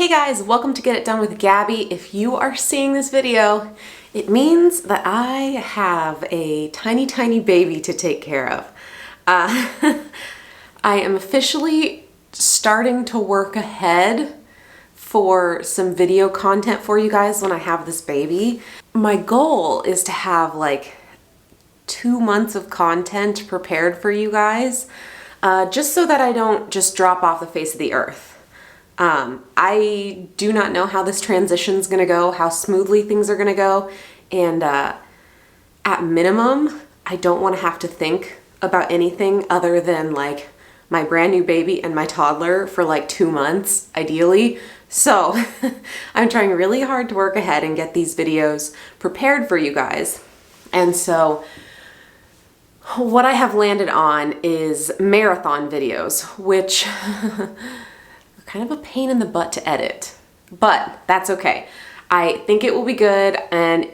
Hey guys, welcome to Get It Done with Gabby. If you are seeing this video, it means that I have a tiny, tiny baby to take care of. I am officially starting to work ahead for some video content for you guys when I have this baby. My goal is to have like 2 months of content prepared for you guys, just so that I don't just drop off the face of the earth. I do not know how this transition is going to go, how smoothly things are going to go, and at minimum, I don't want to have to think about anything other than like my brand new baby and my toddler for like 2 months, ideally. So I'm trying really hard to work ahead and get these videos prepared for you guys. And so what I have landed on is marathon videos, which kind of a pain in the butt to edit, but that's okay. I think it will be good, and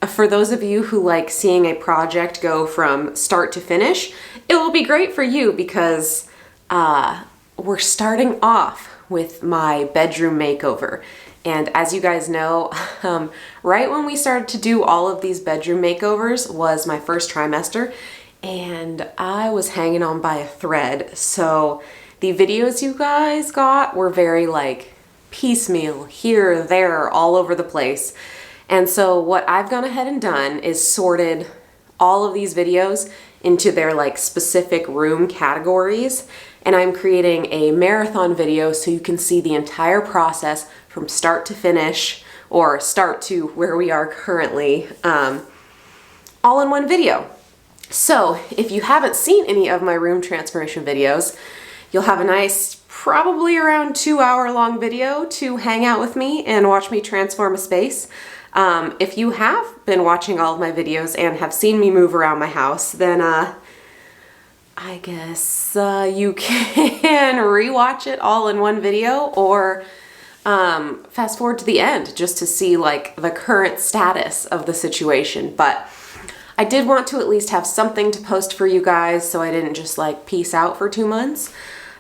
for those of you who like seeing a project go from start to finish, it will be great for you because we're starting off with my bedroom makeover. And as you guys know, right when we started to do all of these bedroom makeovers was my first trimester, and I was hanging on by a thread. So the videos you guys got were very like piecemeal, here, there, all over the place. And so what I've gone ahead and done is sorted all of these videos into their like specific room categories. And I'm creating a marathon video so you can see the entire process from start to finish, or start to where we are currently, all in one video. So if you haven't seen any of my room transformation videos, you'll have a nice, probably around 2-hour long video to hang out with me and watch me transform a space. If you have been watching all of my videos and have seen me move around my house, then I guess you can rewatch it all in one video, or fast forward to the end just to see like the current status of the situation. But I did want to at least have something to post for you guys, so I didn't just like peace out for 2 months.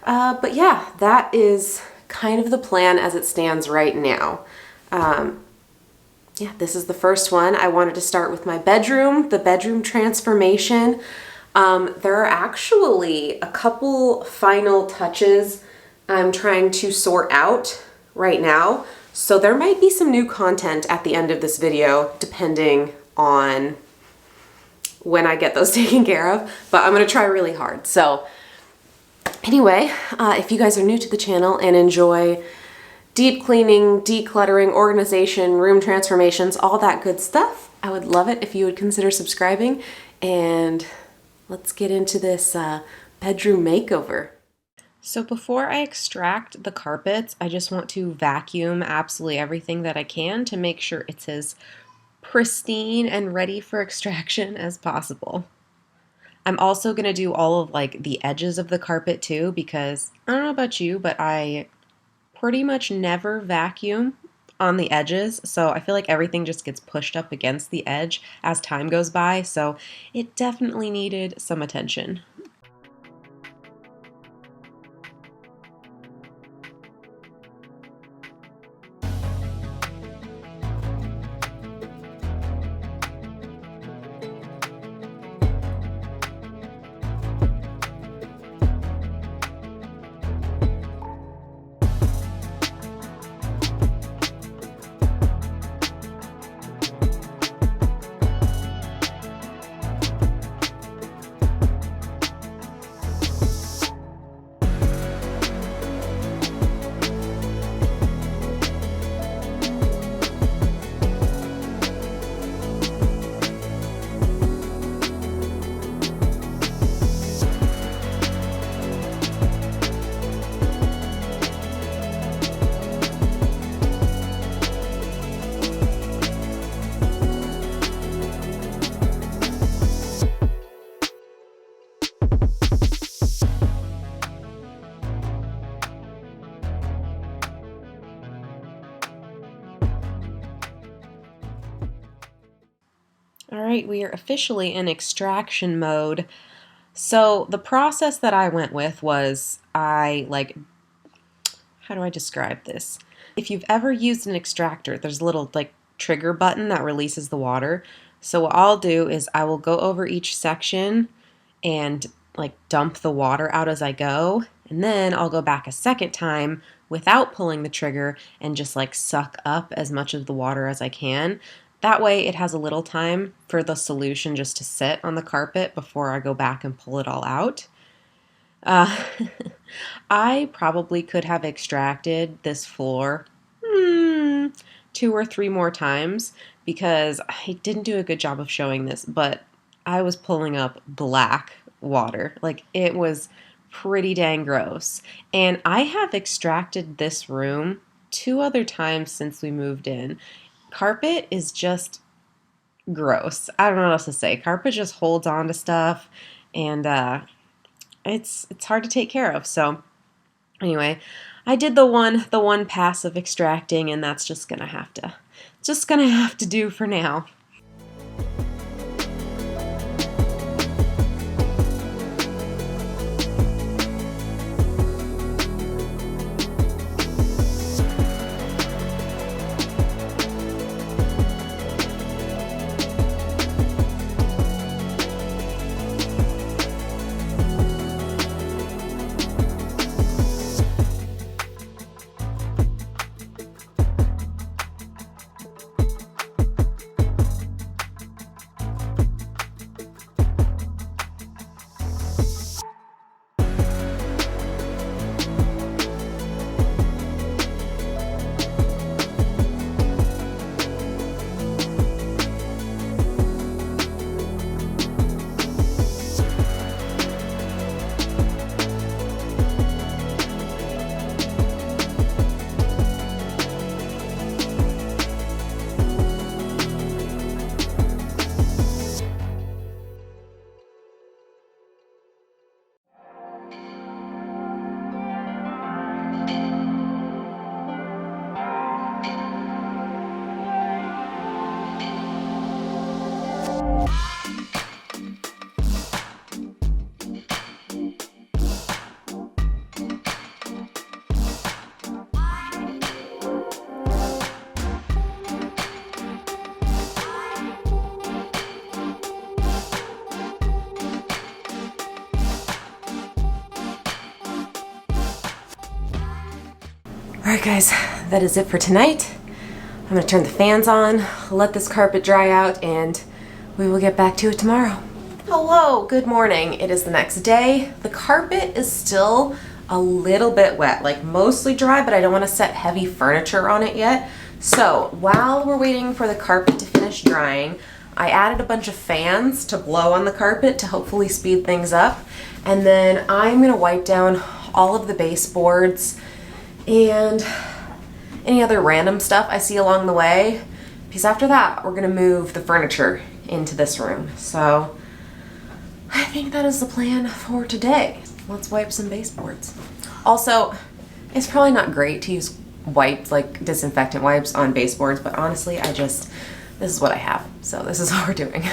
But yeah, that is kind of the plan as it stands right now. Yeah, this is the first one. I wanted to start with my bedroom, the bedroom transformation. There are actually a couple final touches I'm trying to sort out right now. So there might be some new content at the end of this video, depending on when I get those taken care of, but I'm gonna try really hard. So anyway, if you guys are new to the channel and enjoy deep cleaning, decluttering, organization, room transformations, all that good stuff, I would love it if you would consider subscribing, and let's get into this bedroom makeover. So before I extract the carpets, I just want to vacuum absolutely everything that I can to make sure it's as pristine and ready for extraction as possible. I'm also going to do all of like the edges of the carpet too, because I don't know about you, but I pretty much never vacuum on the edges, so I feel like everything just gets pushed up against the edge as time goes by, so it definitely needed some attention. All right, we are officially in extraction mode. So the process that I went with was how do I describe this? If you've ever used an extractor, there's a little like trigger button that releases the water. So what I'll do is I will go over each section and like dump the water out as I go, and then I'll go back a second time without pulling the trigger and just like suck up as much of the water as I can. That way it has a little time for the solution just to sit on the carpet before I go back and pull it all out. Uh, I probably could have extracted this floor 2 or 3 more times because I didn't do a good job of showing this, but I was pulling up black water. Like, it was pretty dang gross. And I have extracted this room 2 other times since we moved in. Carpet is just gross. I don't know what else to say. Carpet just holds on to stuff, and it's hard to take care of. So anyway, I did the one pass of extracting, and that's just gonna have to do for now. Alright guys, that is it for tonight. I'm going to turn the fans on, let this carpet dry out, and we will get back to it tomorrow. Hello, good morning. It is the next day. The carpet is still a little bit wet, like mostly dry, but I don't want to set heavy furniture on it yet. So while we're waiting for the carpet to finish drying, I added a bunch of fans to blow on the carpet to hopefully speed things up. And then I'm going to wipe down all of the baseboards and any other random stuff I see along the way, because after that we're gonna move the furniture into this room. So I think that is the plan for today. Let's wipe some baseboards. Also, it's probably not great to use wipes, like disinfectant wipes, on baseboards, but honestly this is what I have, so this is what we're doing.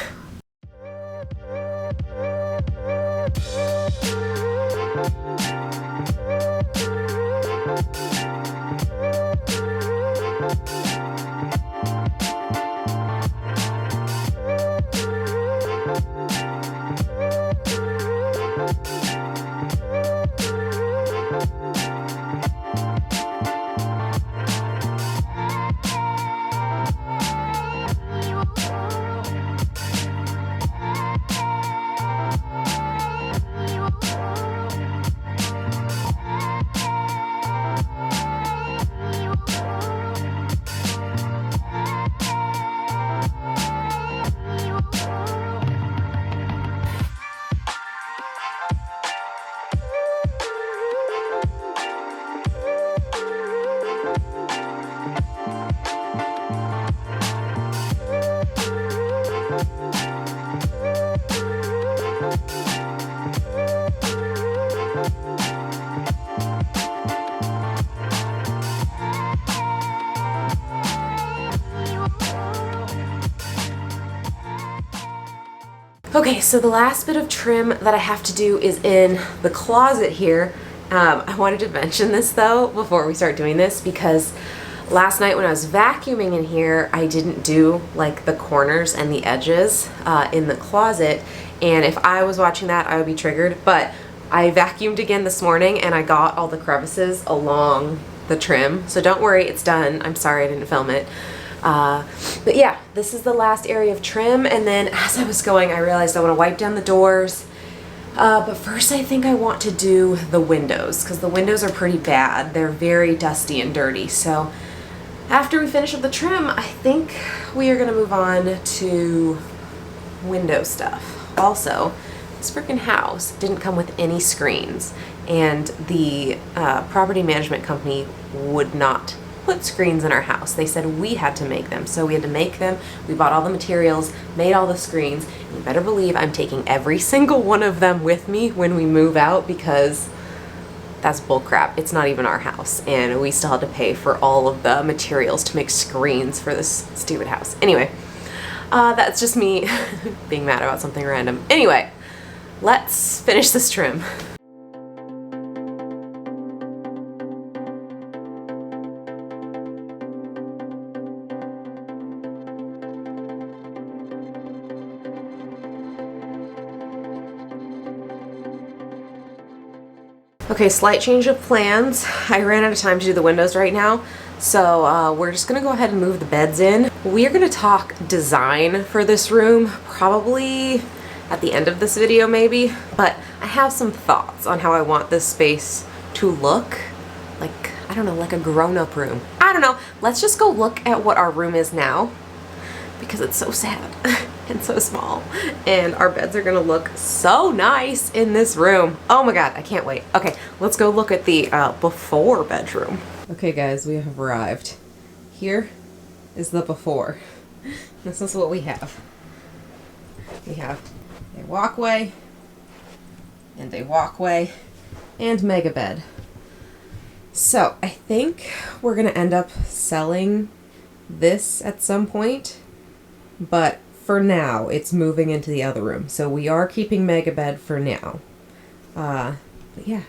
Okay, so the last bit of trim that I have to do is in the closet here. I wanted to mention this though before we start doing this because Last night when I was vacuuming in here, I didn't do like the corners and the edges in the closet, and if I was watching that, I would be triggered, but I vacuumed again this morning and I got all the crevices along the trim, so don't worry, it's done. I'm sorry I didn't film it. But yeah, this is the last area of trim, and then as I was going, I realized I want to wipe down the doors. But first I think I want to do the windows, because the windows are pretty bad. They're very dusty and dirty, so after we finish up the trim, I think we are going to move on to window stuff. Also, this freaking house didn't come with any screens, and the property management company would not put screens in our house. They said we had to make them, so we had to make them. We bought all the materials, made all the screens, and you better believe I'm taking every single one of them with me when we move out, because that's bullcrap. It's not even our house, and we still had to pay for all of the materials to make screens for this stupid house. Anyway, that's just me being mad about something random. Anyway, let's finish this trim. Okay, slight change of plans. I ran out of time to do the windows right now, so we're just gonna go ahead and move the beds in. We are gonna talk design for this room, probably at the end of this video maybe, but I have some thoughts on how I want this space to look. Like, I don't know, like a grown-up room. I don't know, let's just go look at what our room is now, because it's so sad and so small, and our beds are gonna look so nice in this room. Oh my god, I can't wait. Okay, let's go look at the before bedroom. Okay guys, we have arrived. Here is the before. This is what we have. We have a walkway, and a walkway, and mega bed. So I think we're gonna end up selling this at some point, but for now it's moving into the other room. So we are keeping mega bed for now. But yeah,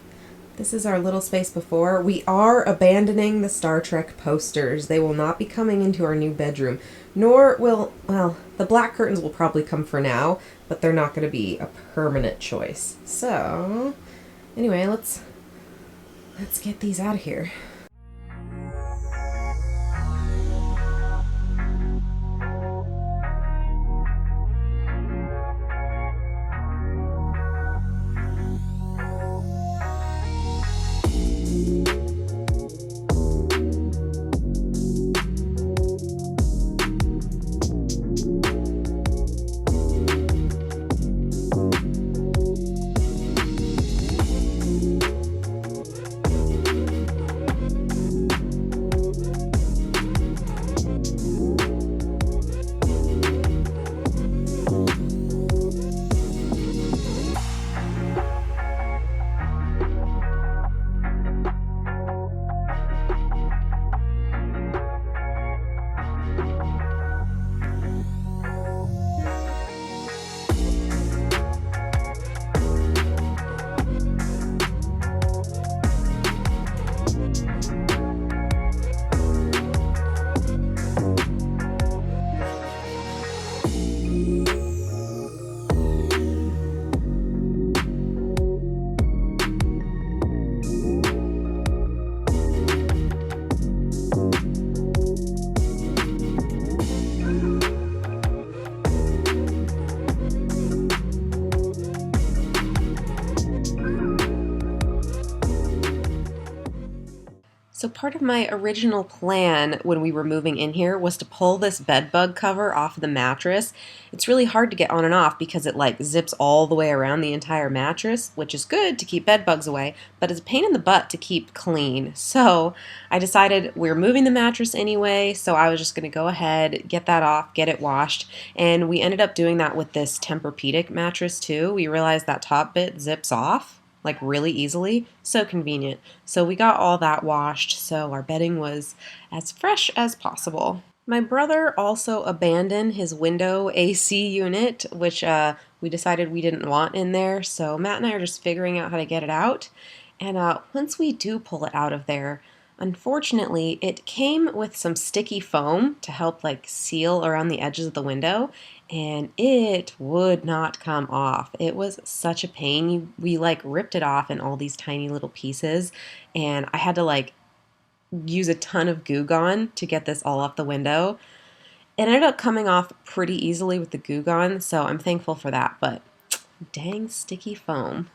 this is our little space before. We are abandoning the Star Trek posters. They will not be coming into our new bedroom, nor will, well, the black curtains will probably come for now, but they're not going to be a permanent choice. So anyway, let's get these out of here. So part of my original plan when we were moving in here was to pull this bed bug cover off of the mattress. It's really hard to get on and off because it like zips all the way around the entire mattress, which is good to keep bed bugs away, but it's a pain in the butt to keep clean. So I decided we're moving the mattress anyway, so I was just going to go ahead, get that off, get it washed, and we ended up doing that with this Tempur-Pedic mattress too. We realized that top bit zips off like really easily. So convenient. So we got all that washed, so our bedding was as fresh as possible. My brother also abandoned his window AC unit, which we decided we didn't want in there, so Matt and I are just figuring out how to get it out. And once we do pull it out of there, Unfortunately, it came with some sticky foam to help like seal around the edges of the window, and it would not come off. It was such a pain. We like ripped it off in all these tiny little pieces, and I had to like use a ton of Goo Gone to get this all off the window. It ended up coming off pretty easily with the Goo Gone, so I'm thankful for that, but dang sticky foam.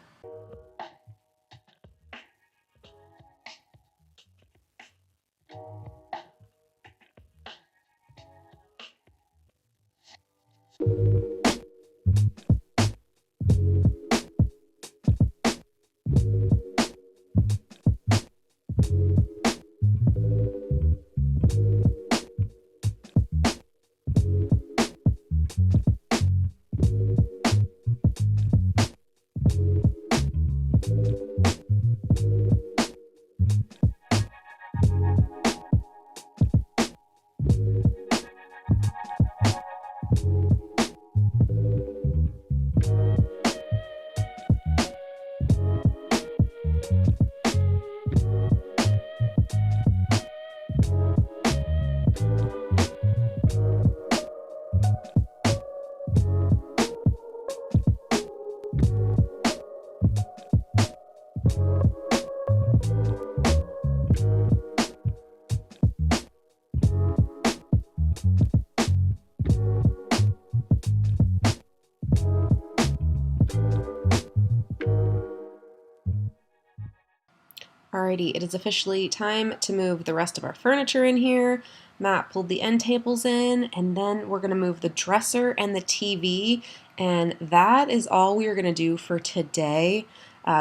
Alrighty, it is officially time to move the rest of our furniture in here. Matt pulled the end tables in, and then we're going to move the dresser and the TV, and that is all we are going to do for today.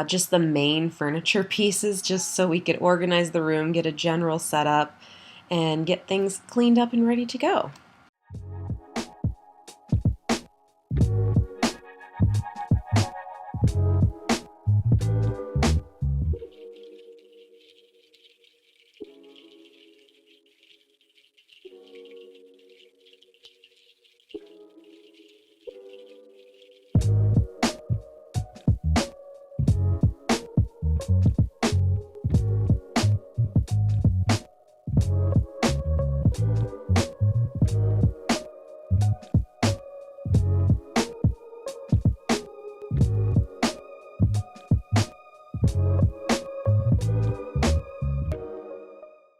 Just the main furniture pieces, just so we could organize the room, get a general setup, and get things cleaned up and ready to go.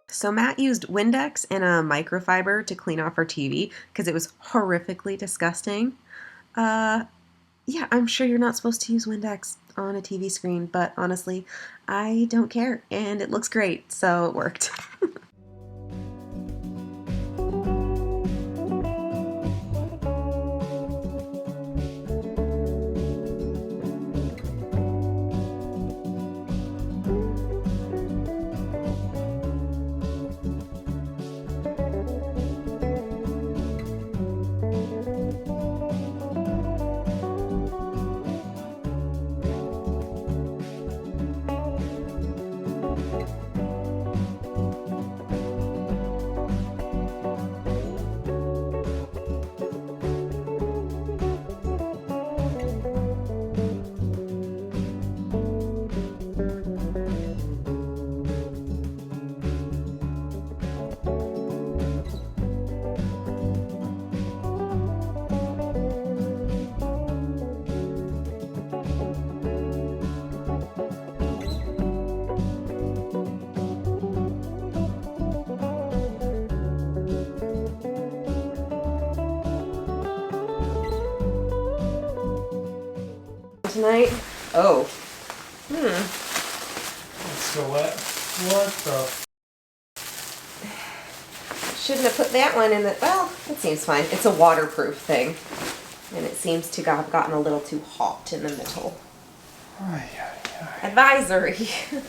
So Matt used Windex and a microfiber to clean off our TV because it was horrifically disgusting. Yeah, I'm sure you're not supposed to use Windex on a TV screen, but honestly, I don't care, and it looks great, so it worked. Tonight? Oh. It's still wet. What the? Shouldn't have put that one in the... Well, it seems fine. It's a waterproof thing. And it seems to have gotten a little too hot in the middle. Ay, ay, ay. Advisory. It's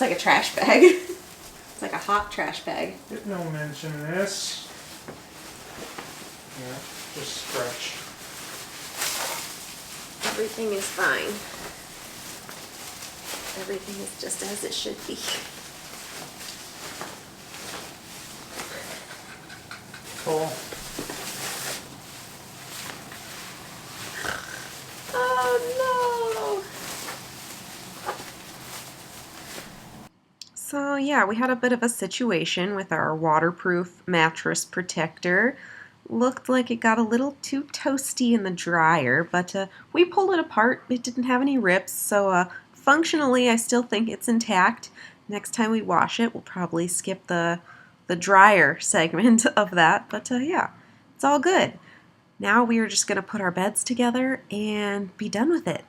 like a trash bag. It's like a hot trash bag. Did no mention of this. Yeah, just stretch. Everything is fine. Everything is just as it should be. Cool. Oh no! yeah, we had a bit of a situation with our waterproof mattress protector. Looked like it got a little too toasty in the dryer, but we pulled it apart. It didn't have any rips, so functionally I still think it's intact. Next time we wash it, we'll probably skip the dryer segment of that, but yeah, it's all good. Now we are just going to put our beds together and be done with it.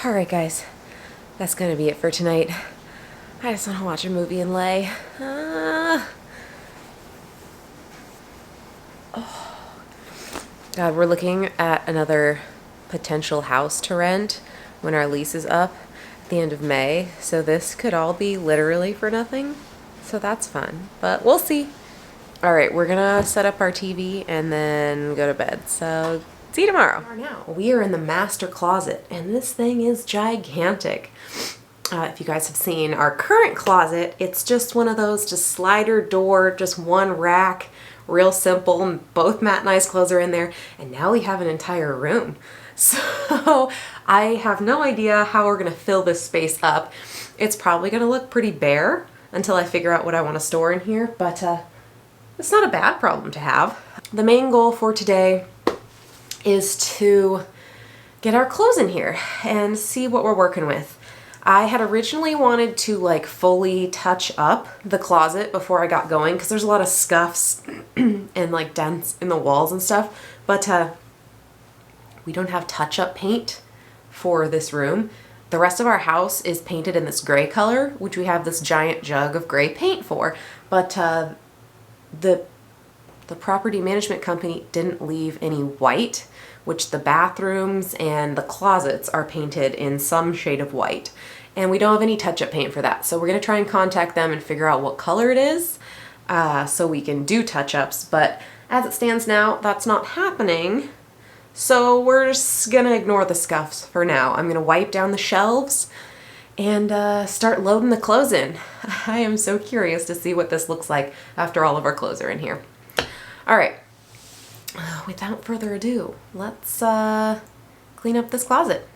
Alright guys, that's gonna be it for tonight. I just want to watch a movie and lay. Oh. God, we're looking at another potential house to rent when our lease is up at the end of May. So this could all be literally for nothing. So that's fun, but we'll see. Alright, we're gonna set up our TV and then go to bed. So see you tomorrow. We are in the master closet, and this thing is gigantic. If you guys have seen our current closet, it's just one of those just slider door, just one rack, real simple. Both Matt and I's clothes are in there, and now we have an entire room. So I have no idea how we're gonna fill this space up. It's probably gonna look pretty bare until I figure out what I want to store in here, but it's not a bad problem to have. The main goal for today is to get our clothes in here and see what we're working with. I had originally wanted to like fully touch up the closet before I got going because there's a lot of scuffs and like dents in the walls and stuff, but we don't have touch-up paint for this room. The rest of our house is painted in this gray color, which we have this giant jug of gray paint for, but the property management company didn't leave any white, which the bathrooms and the closets are painted in some shade of white. And we don't have any touch-up paint for that. So we're gonna try and contact them and figure out what color it is so we can do touch-ups. But as it stands now, that's not happening. So we're just gonna ignore the scuffs for now. I'm gonna wipe down the shelves and start loading the clothes in. I am so curious to see what this looks like after all of our clothes are in here. All right. Without further ado, let's clean up this closet.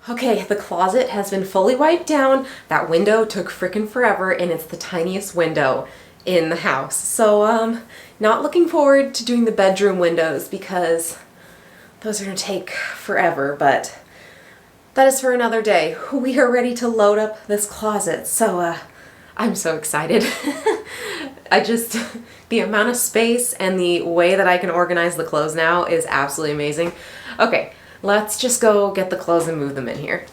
Okay, the closet has been fully wiped down. That window took frickin' forever, and it's the tiniest window in the house. So, not looking forward to doing the bedroom windows because those are gonna take forever, but that is for another day. We are ready to load up this closet, so, I'm so excited. The amount of space and the way that I can organize the clothes now is absolutely amazing. Okay, let's just go get the clothes and move them in here.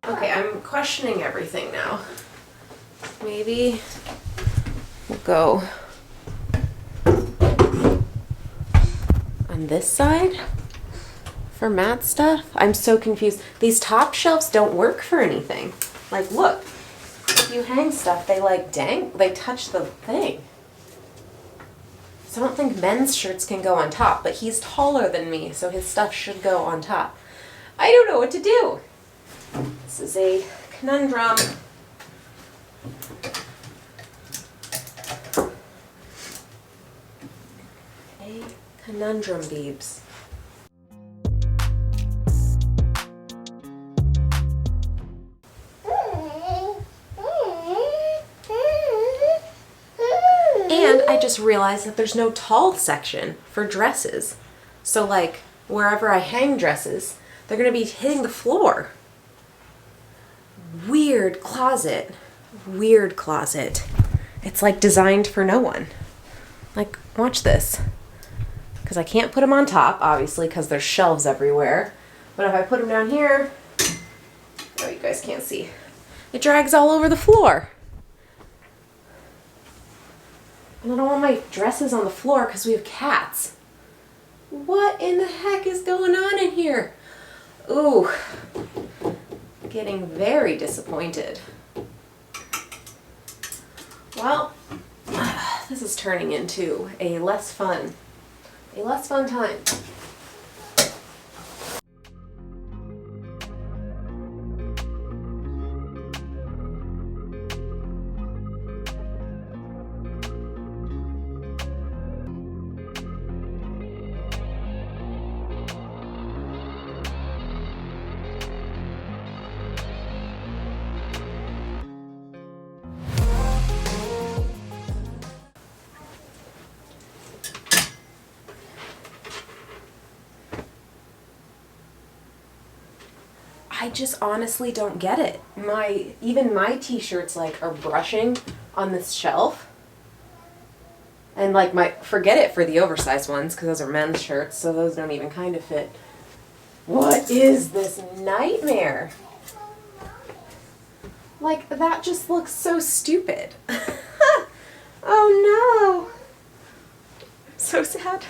Okay, I'm questioning everything now. Maybe we'll go on this side for Matt's stuff. I'm so confused. These top shelves don't work for anything. Like, look, if you hang stuff, they like they touch the thing. So I don't think men's shirts can go on top, but he's taller than me, so his stuff should go on top. I don't know what to do. This is a conundrum. A conundrum, Beebs. And I just realized that there's no tall section for dresses. So like, wherever I hang dresses, they're gonna be hitting the floor. Weird closet. Weird closet. It's like designed for no one. Like, watch this. Because I can't put them on top, obviously, because there's shelves everywhere. But if I put them down here, oh, you guys can't see. It drags all over the floor. And I don't want my dresses on the floor because we have cats. What in the heck is going on in here? Ooh. Getting very disappointed. Well, this is turning into a less fun time. I just honestly don't get it. Even my t-shirts like are brushing on this shelf. And like forget it for the oversized ones because those are men's shirts, so those don't even kind of fit. What is this nightmare? Like, that just looks so stupid. Oh no. So sad.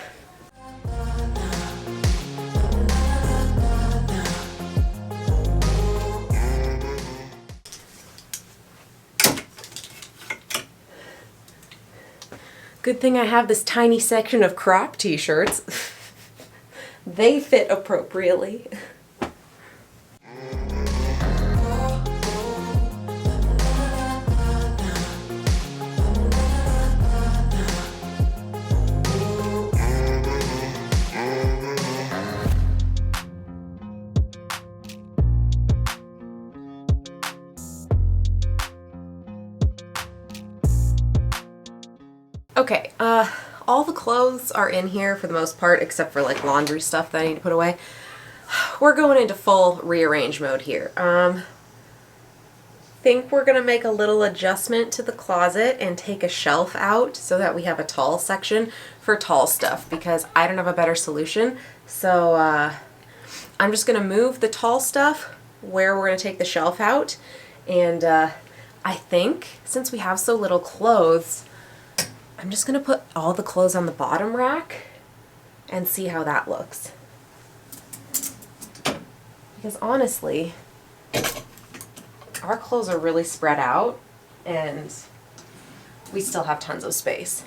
Good thing I have this tiny section of crop t-shirts. They fit appropriately. Okay, all the clothes are in here for the most part, except for like laundry stuff that I need to put away. We're going into full rearrange mode here. Think we're gonna make a little adjustment to the closet and take a shelf out so that we have a tall section for tall stuff because I don't have a better solution. So I'm just gonna move the tall stuff where we're gonna take the shelf out, and I think since we have so little clothes, I'm just gonna put all the clothes on the bottom rack and see how that looks. Because honestly, our clothes are really spread out and we still have tons of space.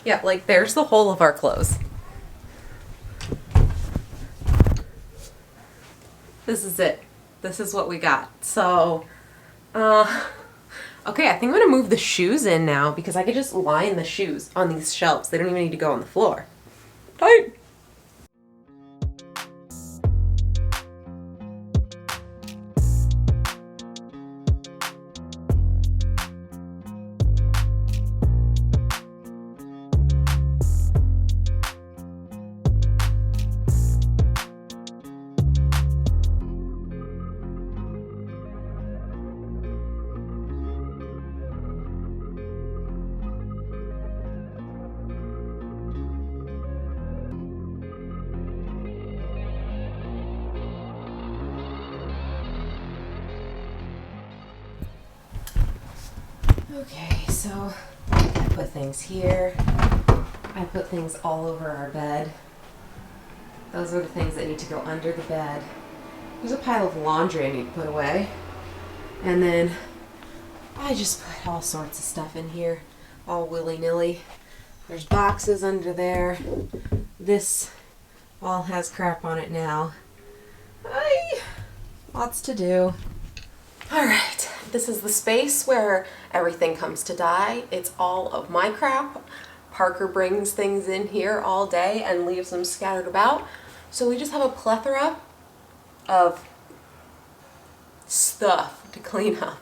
Yeah, like there's the whole of our clothes. This is it. This is what we got. So, okay, I think I'm gonna move the shoes in now because I could just line the shoes on these shelves. They don't even need to go on the floor. Tight. Okay, so I put things here. I put things all over our bed. Those are the things that need to go under the bed. There's a pile of laundry I need to put away. And then I just put all sorts of stuff in here, all willy-nilly. There's boxes under there. This all has crap on it now. Lots to do. Alright, this is the space where everything comes to die. It's all of my crap. Parker brings things in here all day and leaves them scattered about. So we just have a plethora of stuff to clean up.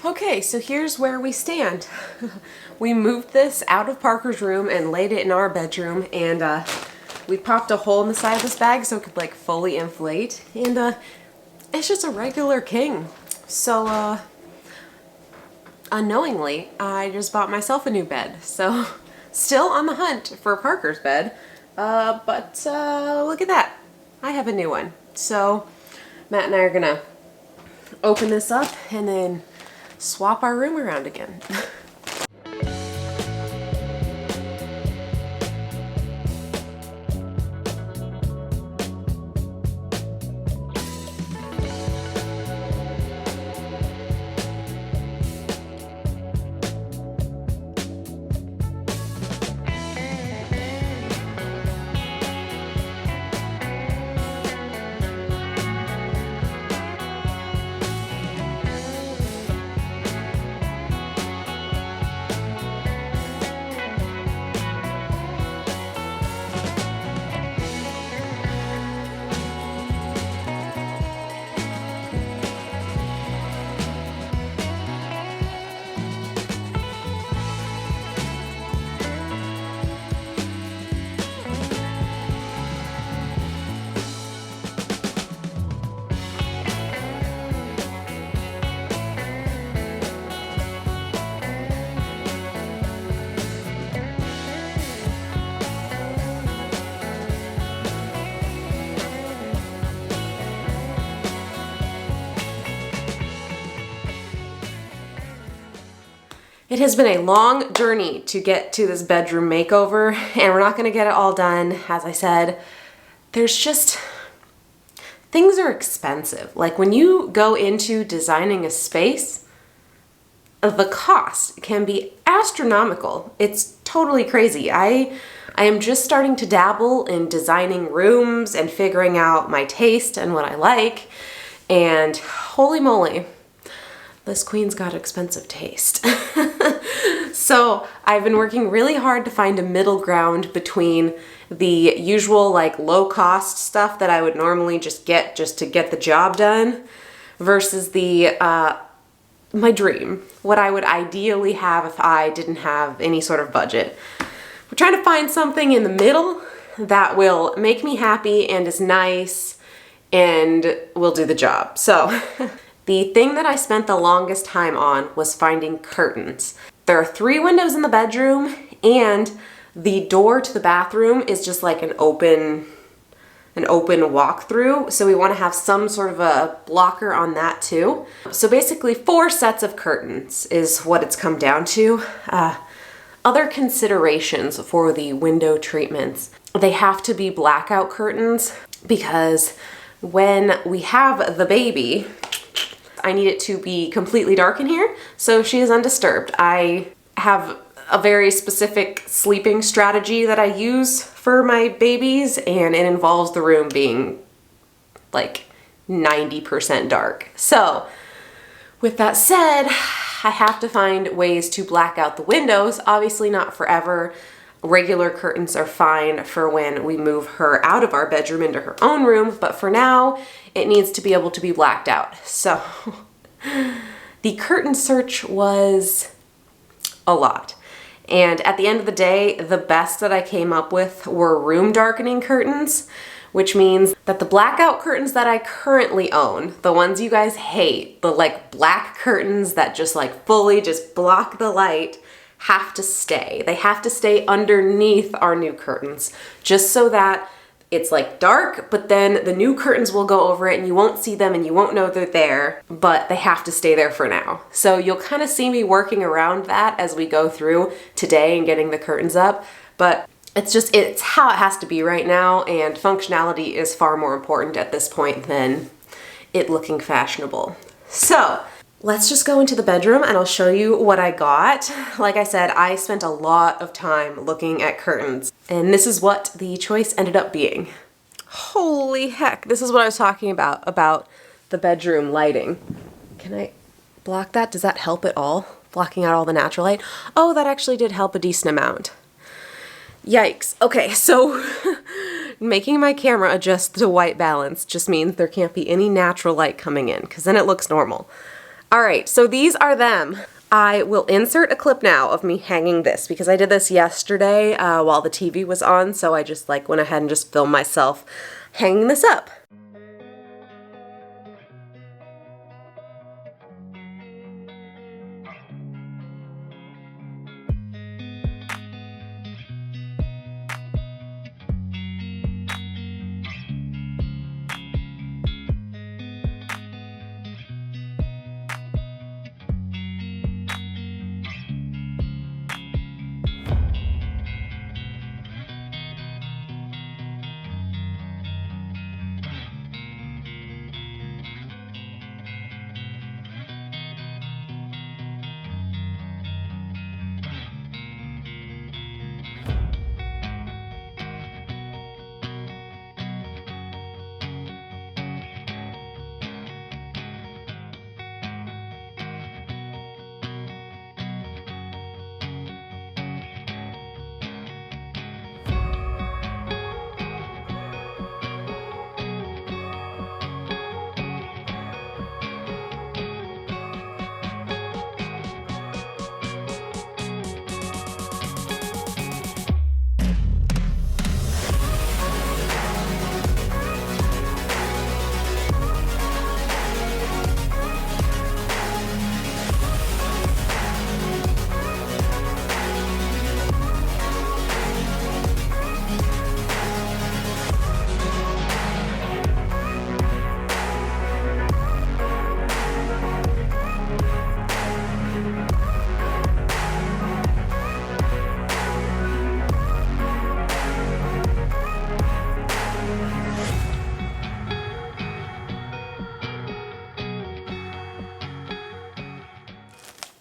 Okay, so here's where we stand. We moved this out of Parker's room and laid it in our bedroom, and we popped a hole in the side of this bag so it could like fully inflate, and it's just a regular king. So unknowingly, I just bought myself a new bed. So still on the hunt for Parker's bed, but look at that. I have a new one. So Matt and I are gonna open this up and then swap our room around again. It has been a long journey to get to this bedroom makeover, and we're not gonna get it all done. As I said, there's just, things are expensive. Like when you go into designing a space, the cost can be astronomical. It's totally crazy. I am just starting to dabble in designing rooms and figuring out my taste and what I like, and holy moly, this queen's got expensive taste. So I've been working really hard to find a middle ground between the usual like low cost stuff that I would normally just get to get the job done versus the my dream, what I would ideally have if I didn't have any sort of budget. We're trying to find something in the middle that will make me happy and is nice and will do the job. So the thing that I spent the longest time on was finding curtains. There are 3 windows in the bedroom, and the door to the bathroom is just like an open walk-through. So we want to have some sort of a blocker on that too. So basically 4 sets of curtains is what it's come down to. Other considerations for the window treatments. They have to be blackout curtains because when we have the baby, I need it to be completely dark in here so she is undisturbed. I have a very specific sleeping strategy that I use for my babies, and it involves the room being like 90% dark. So with that said, I have to find ways to black out the windows. Obviously not forever. Regular curtains are fine for when we move her out of our bedroom into her own room, but for now, it needs to be able to be blacked out. So the curtain search was a lot. And at the end of the day, the best that I came up with were room darkening curtains, which means that the blackout curtains that I currently own, the ones you guys hate, the like black curtains that just like fully just block the light, have to stay. They have to stay underneath our new curtains, just so that it's like dark, but then the new curtains will go over it and you won't see them and you won't know they're there, but they have to stay there for now. So you'll kind of see me working around that as we go through today and getting the curtains up, but it's how it has to be right now, and functionality is far more important at this point than it looking fashionable. So let's just go into the bedroom and I'll show you what I got. Like I said, I spent a lot of time looking at curtains, and this is what the choice ended up being. Holy heck, this is what I was talking about the bedroom lighting. Can I block that? Does that help at all? Blocking out all the natural light? Oh, that actually did help a decent amount. Yikes. Okay, so making my camera adjust to white balance just means there can't be any natural light coming in, because then it looks normal. All right, so these are them. I will insert a clip now of me hanging this because I did this yesterday while the TV was on, so I just like went ahead and just filmed myself hanging this up.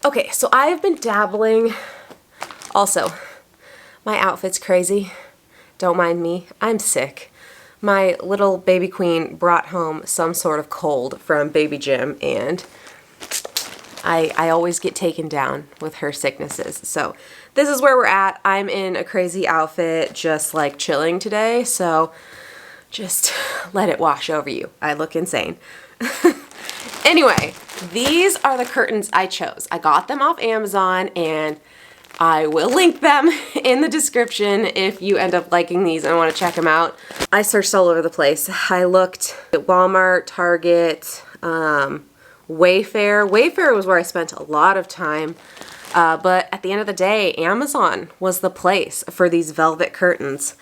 Okay, so I've been dabbling. Also, my outfit's crazy. Don't mind me, I'm sick. My little baby queen brought home some sort of cold from baby gym, and I always get taken down with her sicknesses. So this is where we're at. I'm in a crazy outfit, just like chilling today, so just let it wash over you. I look insane. Anyway, these are the curtains I chose. I got them off Amazon, and I will link them in the description if you end up liking these and want to check them out. I searched all over the place. I looked at Walmart, Target, Wayfair. Wayfair was where I spent a lot of time, but at the end of the day, Amazon was the place for these velvet curtains.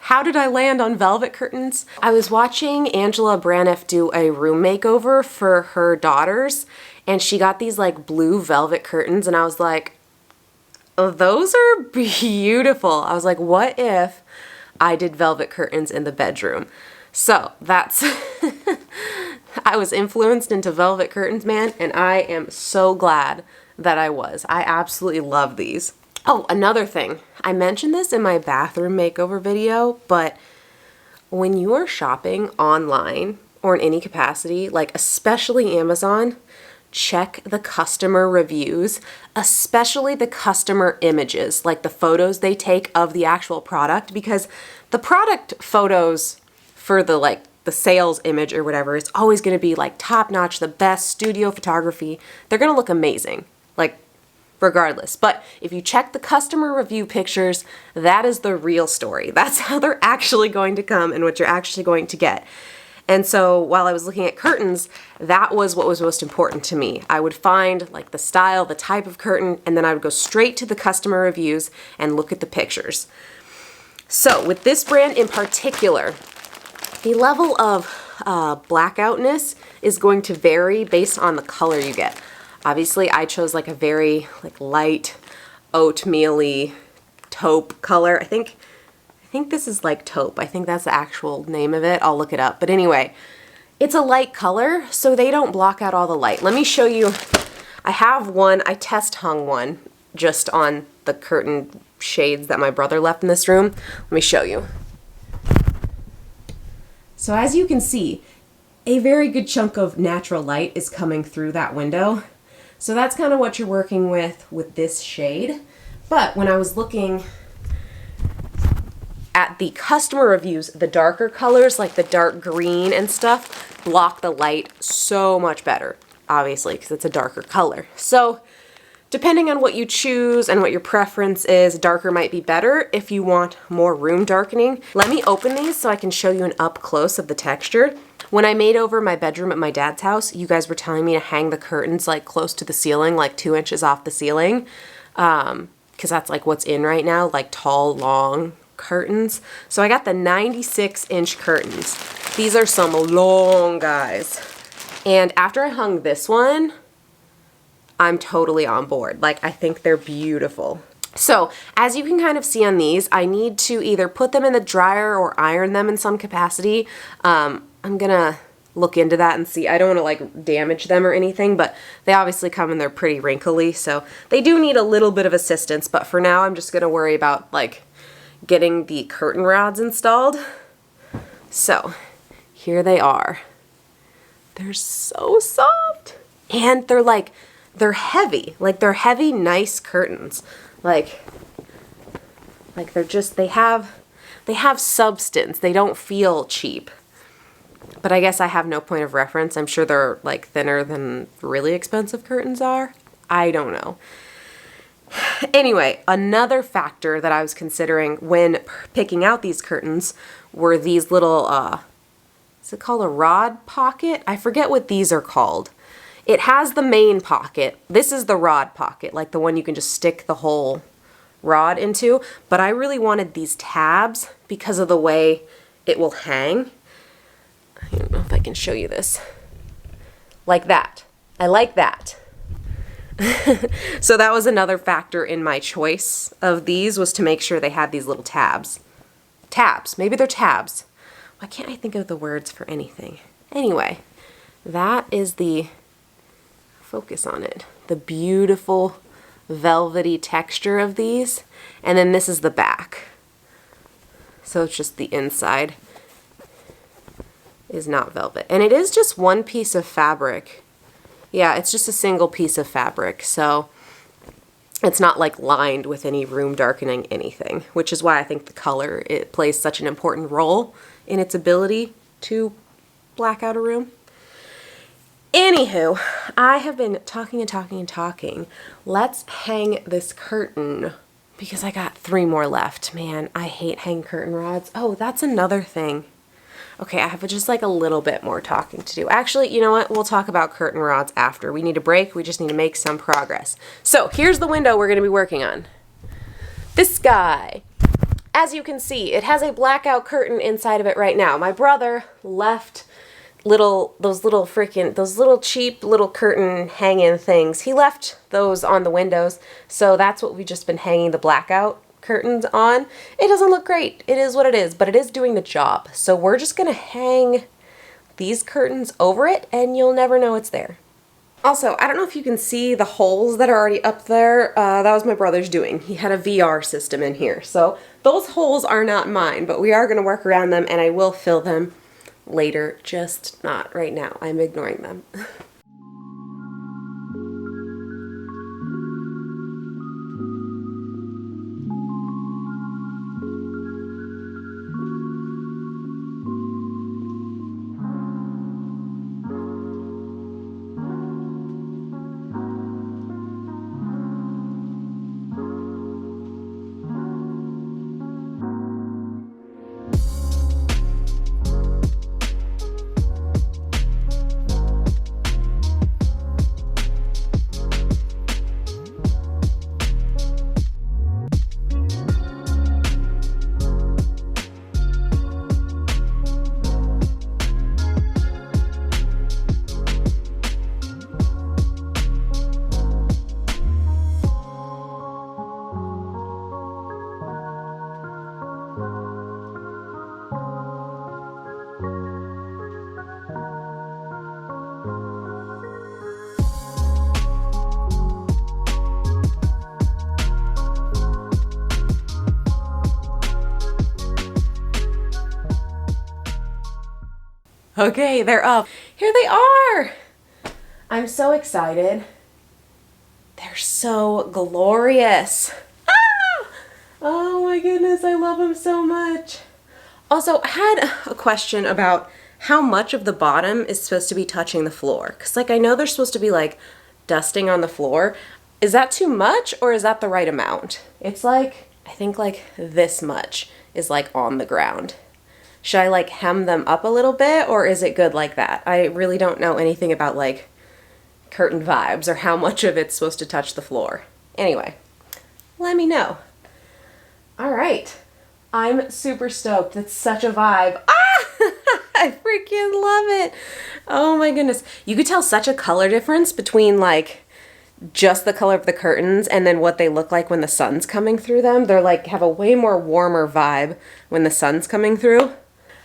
How did I land on velvet curtains? I was watching Angela Braniff do a room makeover for her daughters, and she got these like blue velvet curtains, and I was like, oh, those are beautiful. I was like, what if I did velvet curtains in the bedroom? So that's, I was influenced into velvet curtains, man, and I am so glad that I was. I absolutely love these. Oh, another thing. I mentioned this in my bathroom makeover video, but when you are shopping online or in any capacity, like especially Amazon, check the customer reviews, especially the customer images, like the photos they take of the actual product, because the product photos for the sales image or whatever is always going to be like top notch, the best studio photography. They're going to look amazing. Like, regardless. But if you check the customer review pictures, that is the real story. That's how they're actually going to come and what you're actually going to get. And so while I was looking at curtains, that was what was most important to me. I would find like the style, the type of curtain, and then I would go straight to the customer reviews and look at the pictures. So with this brand in particular, the level of blackoutness is going to vary based on the color you get. Obviously, I chose like a very light oatmeal-y taupe color. I think this is like taupe. I think that's the actual name of it. I'll look it up. But anyway, it's a light color, so they don't block out all the light. Let me show you. I have one. I test hung one just on the curtain shades that my brother left in this room. Let me show you. So as you can see, a very good chunk of natural light is coming through that window. So that's kind of what you're working with this shade. But when I was looking at the customer reviews, the darker colors, like the dark green and stuff, block the light so much better. obviously, because it's a darker color. So depending on what you choose and what your preference is, darker might be better if you want more room darkening. Let me open these so I can show you an up close of the texture. When I made over my bedroom at my dad's house, you guys were telling me to hang the curtains like close to the ceiling, like 2 inches off the ceiling, because that's like what's in right now, like tall, long curtains. So I got the 96-inch curtains. These are some long guys. And after I hung this one, I'm totally on board. Like, I think they're beautiful. So, as you can kind of see on these, I need to either put them in the dryer or iron them in some capacity. I'm gonna look into that and see. I don't wanna like damage them or anything, but they obviously come and they're pretty wrinkly, so they do need a little bit of assistance, but for now I'm just gonna worry about like getting the curtain rods installed. So, here they are. They're so soft. And they're heavy. Like, they're heavy, nice curtains. Like they're just, they have substance. They don't feel cheap. But I guess I have no point of reference. I'm sure they're like thinner than really expensive curtains are. I don't know. Anyway, another factor that I was considering when picking out these curtains were these little, is it called a rod pocket? I forget what these are called. It has the main pocket. This is the rod pocket, like the one you can just stick the whole rod into. But I really wanted these tabs because of the way it will hang. I don't know if I can show you this. Like that. I like that. So that was another factor in my choice of these, was to make sure they had these little tabs. Tabs. Maybe they're tabs. Why can't I think of the words for anything? Anyway, that is the focus on it. The beautiful velvety texture of these. And then this is the back. So it's just the inside is not velvet. And it is just one piece of fabric. Yeah, it's just a single piece of fabric. So it's not like lined with any room darkening anything, which is why I think the color, it plays such an important role in its ability to black out a room. Anywho, I have been talking and talking and talking. Let's hang this curtain because I got 3 more left. Man, I hate hang curtain rods. Oh, that's another thing. Okay, I have just like a little bit more talking to do. Actually, you know what? We'll talk about curtain rods after. We need a break. We just need to make some progress. So here's the window we're going to be working on. This guy. As you can see, it has a blackout curtain inside of it right now. My brother left those little cheap little curtain hang-in things. He left those on the windows, so that's what we've just been hanging the blackout curtains on. It doesn't look great. It is what it is, but it is doing the job. So we're just gonna hang these curtains over it and you'll never know it's there. Also, I don't know if you can see the holes that are already up there. That was my brother's doing. He had a VR system in here. So those holes are not mine, but we are gonna work around them and I will fill them later, just not right now. I'm ignoring them. Okay, they're up. Here they are. I'm so excited. They're so glorious. Ah! Oh my goodness, I love them so much. Also, I had a question about how much of the bottom is supposed to be touching the floor. Because like I know there's supposed to be like dusting on the floor. Is that too much or is that the right amount? It's like, I think like this much is like on the ground. Should I like hem them up a little bit or is it good like that? I really don't know anything about like curtain vibes or how much of it's supposed to touch the floor. Anyway, let me know. All right, I'm super stoked. It's such a vibe. Ah, I freaking love it. Oh my goodness. You could tell such a color difference between like just the color of the curtains and then what they look like when the sun's coming through them. They're like have a way more warmer vibe when the sun's coming through.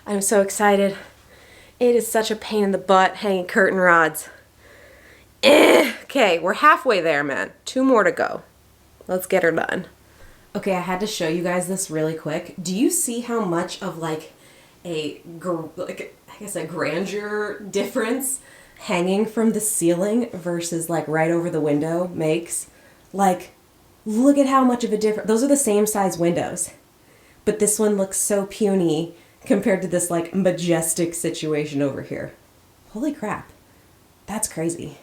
I'm so excited. It is such a pain in the butt hanging curtain rods. Okay, we're halfway there, man. 2 more to go. Let's get her done. Okay, I had to show you guys this really quick. Do you see how much of like a grandeur difference hanging from the ceiling versus like right over the window makes? Like, look at how much of a difference. Those are the same size windows, but this one looks so puny compared to this like majestic situation over here. Holy crap. That's crazy.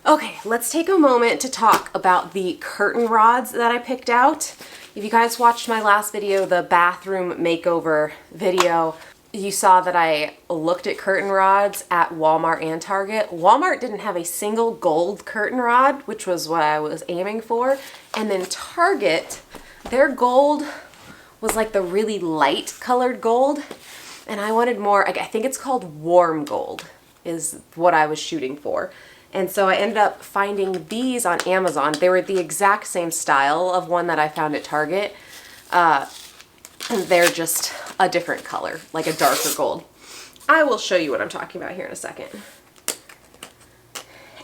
Okay, let's take a moment to talk about the curtain rods that I picked out. If you guys watched my last video, the bathroom makeover video, you saw that I looked at curtain rods at Walmart and Target. Walmart didn't have a single gold curtain rod, which was what I was aiming for. And then Target, their gold was like the really light colored gold. And I wanted more, I think it's called warm gold is what I was shooting for. And so I ended up finding these on Amazon. They were the exact same style of one that I found at Target. And they're just a different color, like a darker gold. I will show you what I'm talking about here in a second.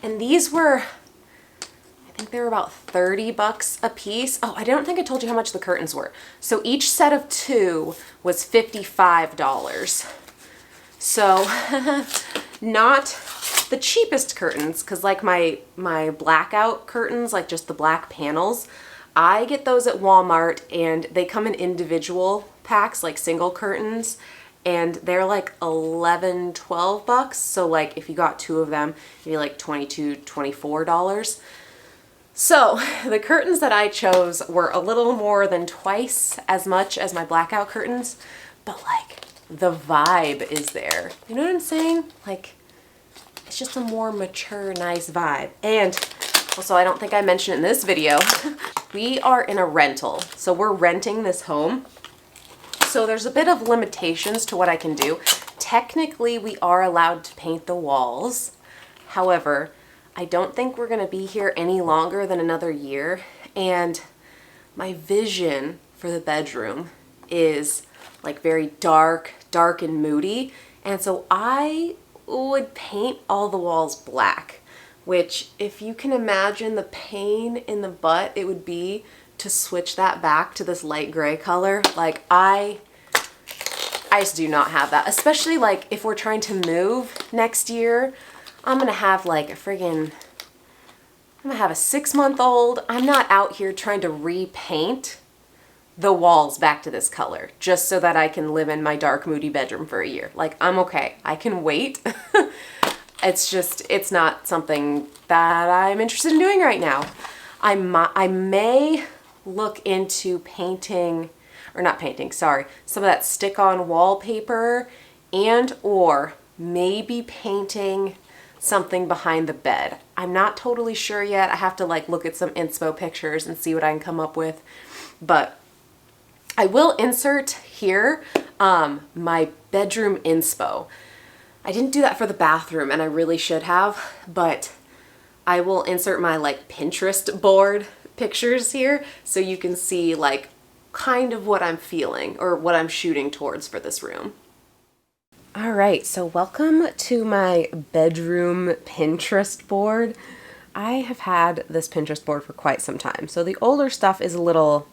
And these were, I think they were about 30 bucks a piece. Oh, I don't think I told you how much the curtains were. So each set of 2 was $55. So not the cheapest curtains, because like my blackout curtains, like just the black panels, I get those at Walmart and they come in individual packs, like single curtains, and they're like 11, 12 bucks. So like if you got 2 of them, it'd be like $22, $24. So the curtains that I chose were a little more than twice as much as my blackout curtains, but like the vibe is there. You know what I'm saying? Like, it's just a more mature, nice vibe. And also, I don't think I mentioned in this video, we are in a rental. So we're renting this home. So there's a bit of limitations to what I can do. Technically, we are allowed to paint the walls. However, I don't think we're gonna be here any longer than another year. And my vision for the bedroom is like very dark and moody. And so I would paint all the walls black, which if you can imagine the pain in the butt it would be to switch that back to this light gray color. Like I just do not have that, especially like if we're trying to move next year. I'm gonna have like a friggin', I'm gonna have a 6-month-old. I'm not out here trying to repaint the walls back to this color just so that I can live in my dark, moody bedroom for a year. Like, I'm okay. I can wait. It's not something that I'm interested in doing right now. I may look into painting, or not painting, sorry, some of that stick-on wallpaper and or maybe painting something behind the bed. I'm not totally sure yet. I have to like look at some inspo pictures and see what I can come up with. But I will insert here my bedroom inspo. I didn't do that for the bathroom and I really should have, but I will insert my like Pinterest board pictures here so you can see like kind of what I'm feeling or what I'm shooting towards for this room. All right, so welcome to my bedroom Pinterest board. I have had this Pinterest board for quite some time, so the older stuff is a little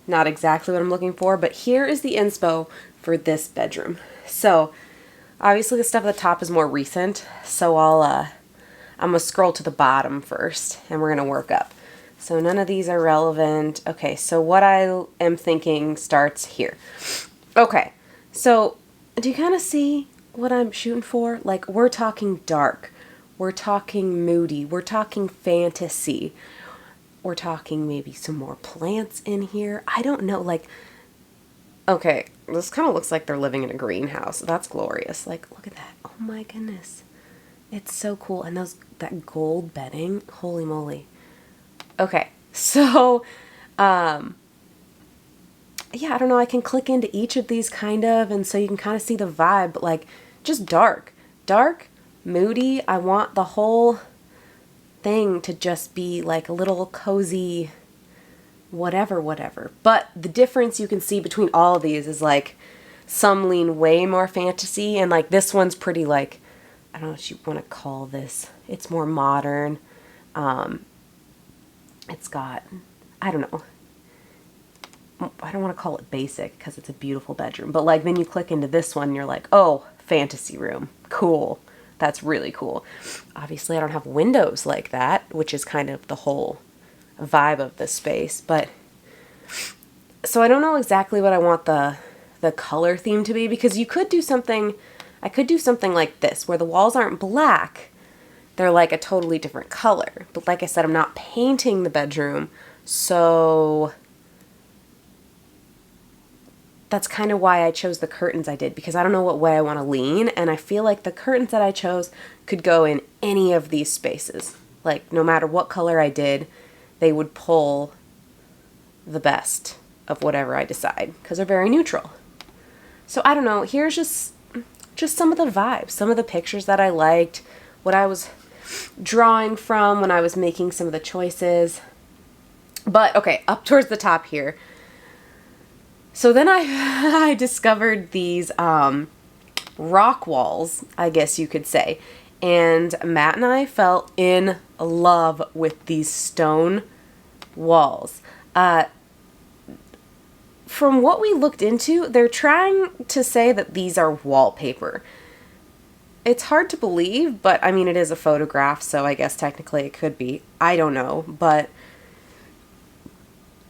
not exactly what I'm looking for, but here is the inspo for this bedroom. So obviously the stuff at the top is more recent, so I'm gonna scroll to the bottom first and we're gonna work up. So none of these are relevant. Okay, so what I am thinking starts here. Okay, so do you kind of see what I'm shooting for? Like, we're talking dark, we're talking moody, we're talking fantasy, we're talking maybe some more plants in here. I don't know, like, okay, this kind of looks like they're living in a greenhouse. That's glorious. Like, look at that. Oh my goodness. It's so cool. And that gold bedding, holy moly. Okay, so, yeah, I don't know, I can click into each of these kind of, and so you can kind of see the vibe, but like, just dark, moody. I want the whole thing to just be like a little cozy, whatever. But the difference you can see between all of these is like, some lean way more fantasy, and like this one's pretty like, I don't know what you want to call this. It's more modern. It's got, I don't know. I don't want to call it basic because it's a beautiful bedroom, but like then you click into this one and you're like, oh, fantasy room. Cool. That's really cool. Obviously I don't have windows like that, which is kind of the whole vibe of this space, but so I don't know exactly what I want the color theme to be, because you could do something, I could do something like this where the walls aren't black, they're like a totally different color. But like I said, I'm not painting the bedroom, so that's kind of why I chose the curtains I did, because I don't know what way I want to lean, and I feel like the curtains that I chose could go in any of these spaces. Like, no matter what color I did, they would pull the best of whatever I decide, because they're very neutral. So I don't know, here's just some of the vibes, some of the pictures that I liked, what I was drawing from when I was making some of the choices. But okay, up towards the top here. So then I discovered these rock walls, I guess you could say. And Matt and I fell in love with these stone walls. From what we looked into, they're trying to say that these are wallpaper. It's hard to believe, but I mean, it is a photograph, so I guess technically it could be. I don't know, but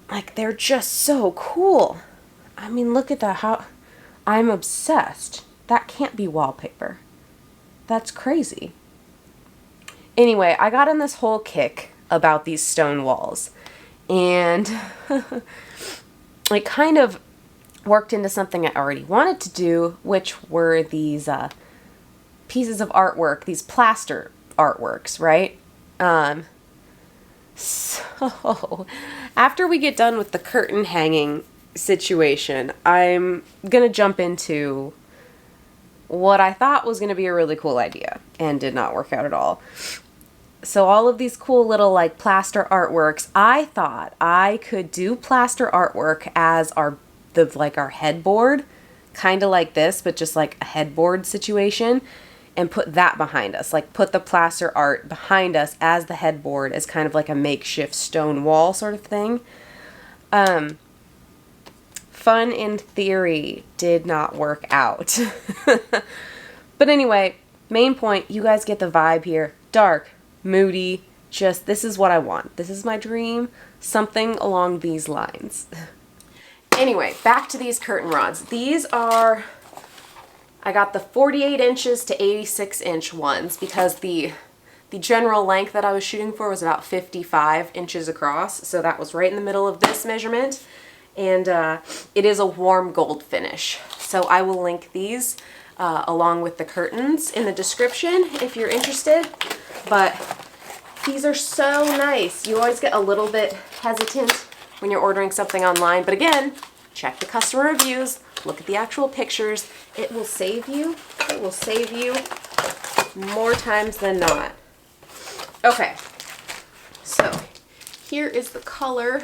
like, they're just so cool. I mean, look at that. How I'm obsessed. That can't be wallpaper. That's crazy. Anyway, I got in this whole kick about these stone walls, and it kind of worked into something I already wanted to do, which were these pieces of artwork, these plaster artworks, right? So after we get done with the curtain hanging situation, I'm gonna jump into what I thought was gonna be a really cool idea and did not work out at all. So all of these cool little like plaster artworks, I thought I could do plaster artwork as our headboard, kind of like this, but just like a headboard situation, and put that behind us, like put the plaster art behind us as the headboard, as kind of like a makeshift stone wall sort of thing. Fun in theory, did not work out. But anyway, main point, you guys get the vibe here. Dark, moody, just this is what I want. This is my dream, something along these lines. Anyway, back to these curtain rods. These are, I got the 48 inches to 86 inch ones because the general length that I was shooting for was about 55 inches across. So that was right in the middle of this measurement. And it is a warm gold finish. So I will link these along with the curtains in the description if you're interested. But these are so nice. You always get a little bit hesitant when you're ordering something online. But again, check the customer reviews, look at the actual pictures. It will save you. It will save you more times than not. Okay, so here is the color.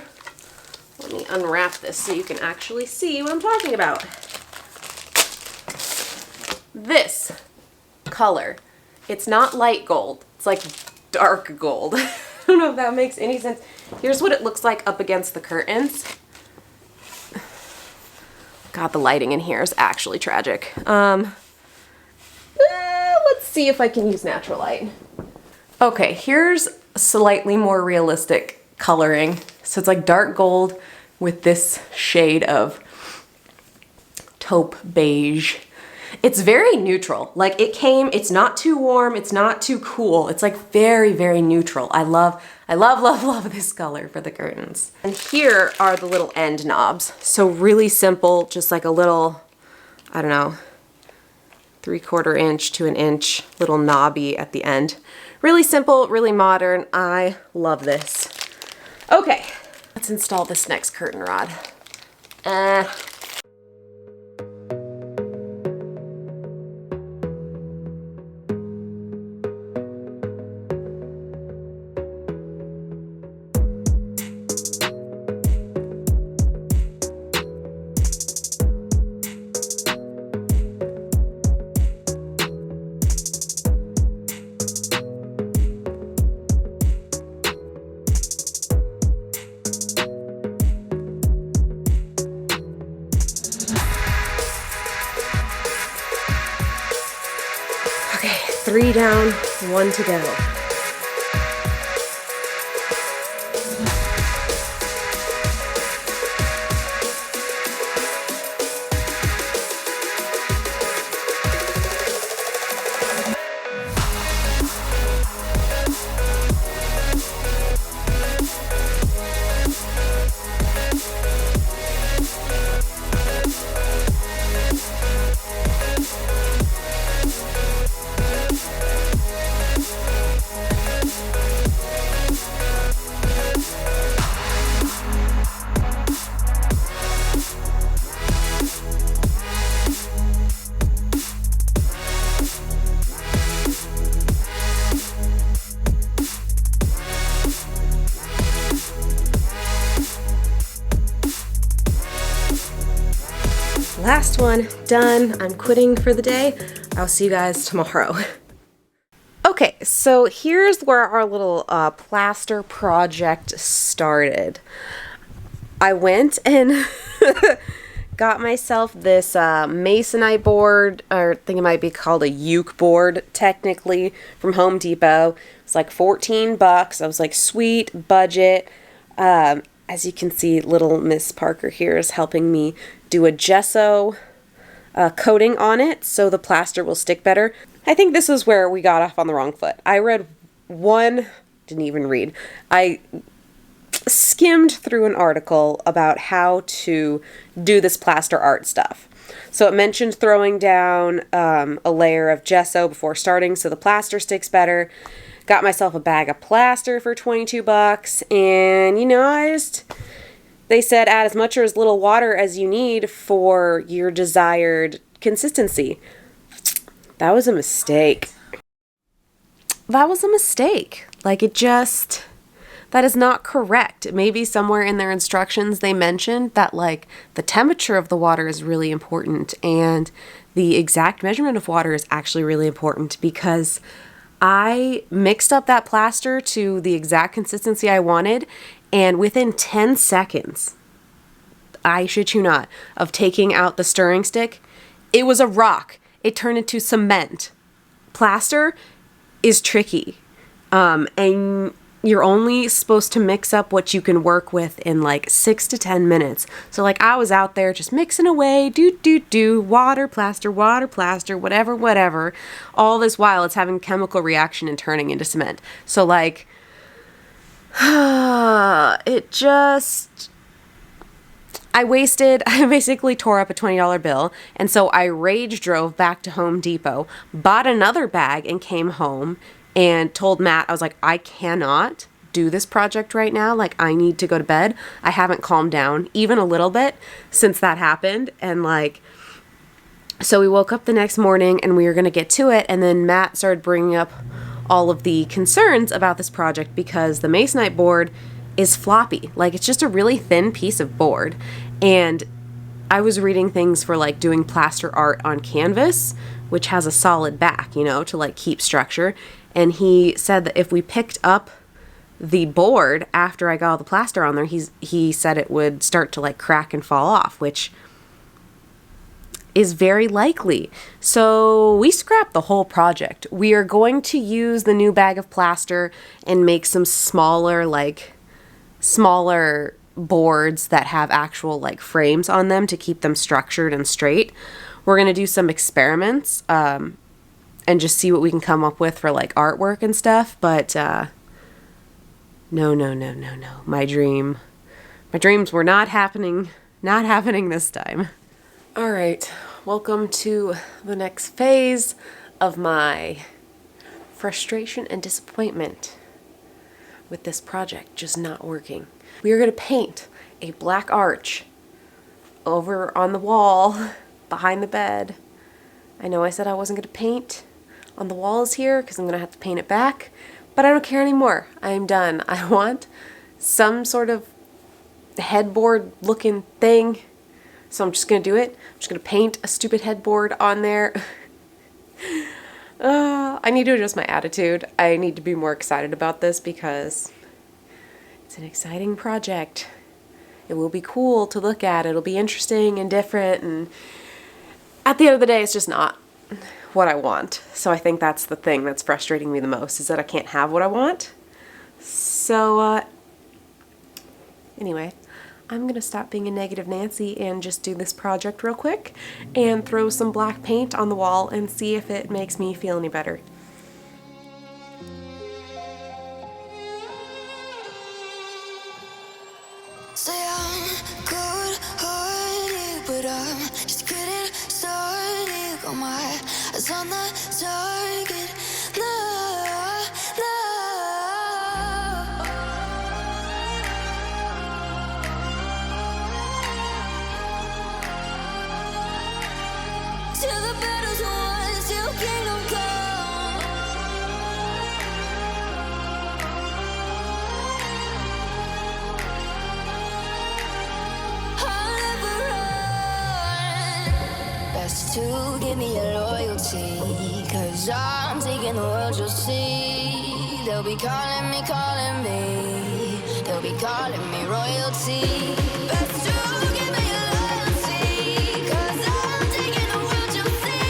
Let me unwrap this so you can actually see what I'm talking about. This color, it's not light gold, it's like dark gold. I don't know if that makes any sense. Here's what it looks like up against the curtains. God, the lighting in here is actually tragic. Let's see if I can use natural light. Okay, here's slightly more realistic coloring. So it's like dark gold with this shade of taupe beige. It's very neutral. Like it's not too warm, it's not too cool. It's like very, very neutral. I love this color for the curtains. And here are the little end knobs. So really simple, just like a little, I don't know, 3/4 inch to an inch little knobby at the end. Really simple, really modern. I love this. Okay, let's install this next curtain rod. Okay, 3 down, 1 to go. Last one, done. I'm quitting for the day. I'll see you guys tomorrow. Okay, so here's where our little plaster project started. I went and got myself this masonite board, or I think it might be called a uke board, technically, from Home Depot. It's like 14 bucks. I was like, sweet, budget. As you can see, little Miss Parker here is helping me do a gesso coating on it so the plaster will stick better. I think this is where we got off on the wrong foot. I didn't even read. I skimmed through an article about how to do this plaster art stuff. So it mentioned throwing down a layer of gesso before starting so the plaster sticks better. Got myself a bag of plaster for 22 bucks, and you know, they said add as much or as little water as you need for your desired consistency. That was a mistake. Like that is not correct. Maybe somewhere in their instructions they mentioned that like the temperature of the water is really important and the exact measurement of water is actually really important, because I mixed up that plaster to the exact consistency I wanted, and within 10 seconds, I shit you not, of taking out the stirring stick, it was a rock. It turned into cement. Plaster is tricky, and you're only supposed to mix up what you can work with in like 6 to 10 minutes. So like I was out there just mixing away, water, plaster, whatever. All this while it's having chemical reaction and turning into cement. So like, I basically tore up a $20 bill. And so I rage drove back to Home Depot, bought another bag and came home and told Matt, I was like, I cannot do this project right now. Like, I need to go to bed. I haven't calmed down even a little bit since that happened. And like, so we woke up the next morning and we were going to get to it. And then Matt started bringing up all of the concerns about this project because the masonite board is floppy. Like, it's just a really thin piece of board. And I was reading things for like doing plaster art on canvas, which has a solid back, you know, to like keep structure. And he said that if we picked up the board after I got all the plaster on there, he said it would start to like crack and fall off, which is very likely. So we scrapped the whole project. We are going to use the new bag of plaster and make some smaller boards that have actual like frames on them to keep them structured and straight. We're going to do some experiments and just see what we can come up with for like artwork and stuff. But no. My dreams were not happening this time. All right, welcome to the next phase of my frustration and disappointment with this project just not working. We are going to paint a black arch over on the wall behind the bed. I know I said I wasn't going to paint on the walls here because I'm going to have to paint it back, but I don't care anymore. I am done. I want some sort of headboard looking thing. So I'm just going to do it. I'm just going to paint a stupid headboard on there. I need to adjust my attitude. I need to be more excited about this because it's an exciting project. It will be cool to look at. It'll be interesting and different. And at the end of the day, it's just not what I want. So I think that's the thing that's frustrating me the most, is that I can't have what I want. So anyway, I'm going to stop being a negative Nancy and just do this project real quick and throw some black paint on the wall and see if it makes me feel any better. Say I'm good-hearted, but I'm just getting started. Got my eyes on the target. No. Till the battle's won, till kingdom come. I'll never run. Best to give me your loyalty, 'cause I'm taking the world, you'll see. They'll be calling me. They'll be calling me royalty. Best to give me your loyalty, 'cause I'm taking the world, you'll see.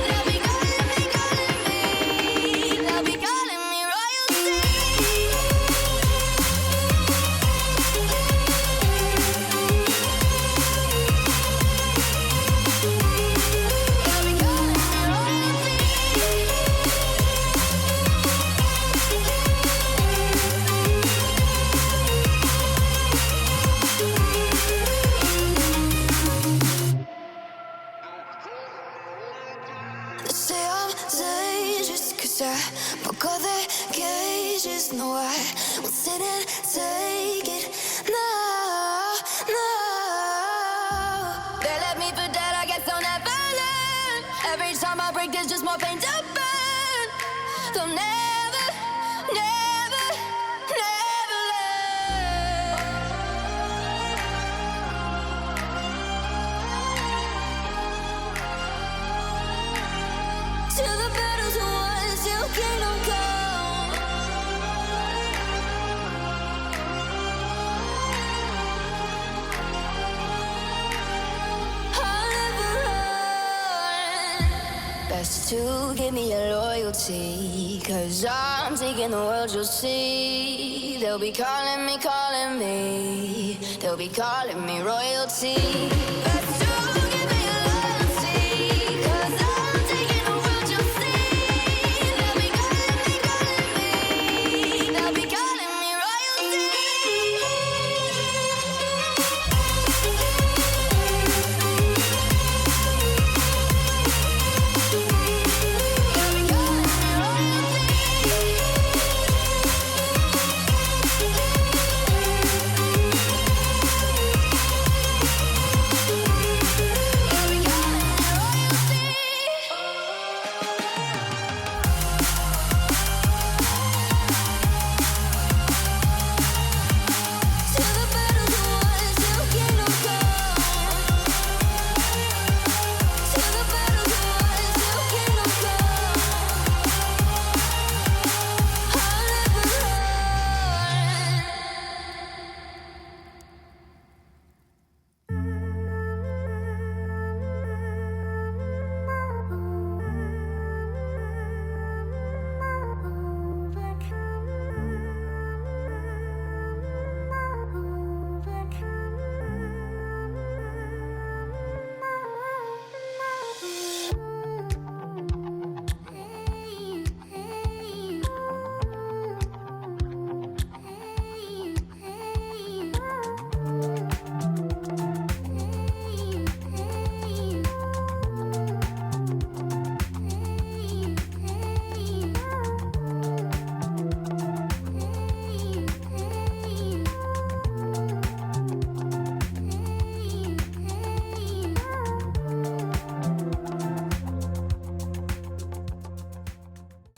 They'll be calling me. They'll be calling me royalty. They'll be calling me royalty. They say I'm dangerous 'cause I broke all their cages. No, I won't sit and take it. No. They left me for dead, I guess I'll never learn. Every time I break, there's just more pain to burn. They'll never learn. Till the battle's won, till kingdom come. I'll never run. Best to give me your loyalty, 'cause I'm taking the world, you'll see. They'll be calling me. They'll be calling me royalty. Best to give me your loyalty, 'cause I'm taking the world, you'll see. They'll be calling me. They'll be calling me royalty. They'll be calling me royalty.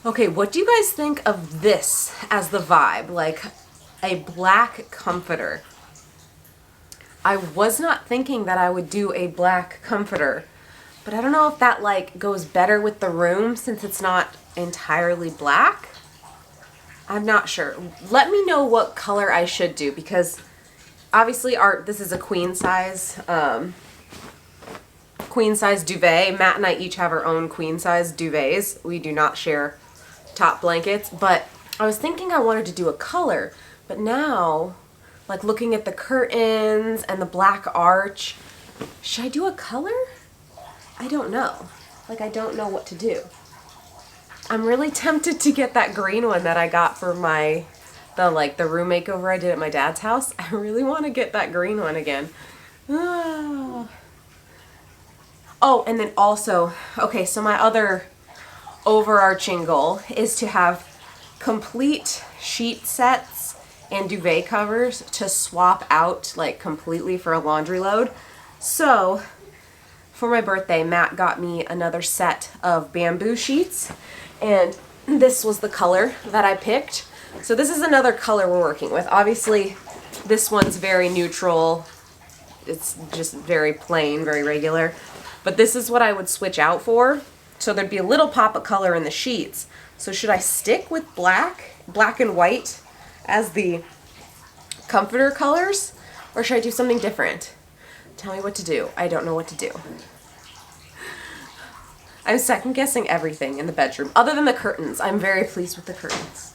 Okay, what do you guys think of this as the vibe? Like a black comforter. I was not thinking that I would do a black comforter, but I don't know if that like goes better with the room since it's not entirely black. I'm not sure. Let me know what color I should do because obviously this is a queen size duvet. Matt and I each have our own queen size duvets. We do not share top blankets, but I was thinking I wanted to do a color, but now like looking at the curtains and the black arch, should I do a color? I don't know. Like I don't know what to do. I'm really tempted to get that green one that I got for the room makeover I did at my dad's house. I really want to get that green one again. Oh, and then also, okay, so my other overarching goal is to have complete sheet sets and duvet covers to swap out like completely for a laundry load. So for my birthday, Matt got me another set of bamboo sheets, and this was the color that I picked. So this is another color we're working with. Obviously, this one's very neutral. It's just very plain, very regular. But this is what I would switch out for. So there'd be a little pop of color in the sheets. So should I stick with black and white as the comforter colors? Or should I do something different? Tell me what to do. I don't know what to do. I'm second guessing everything in the bedroom. Other than the curtains. I'm very pleased with the curtains.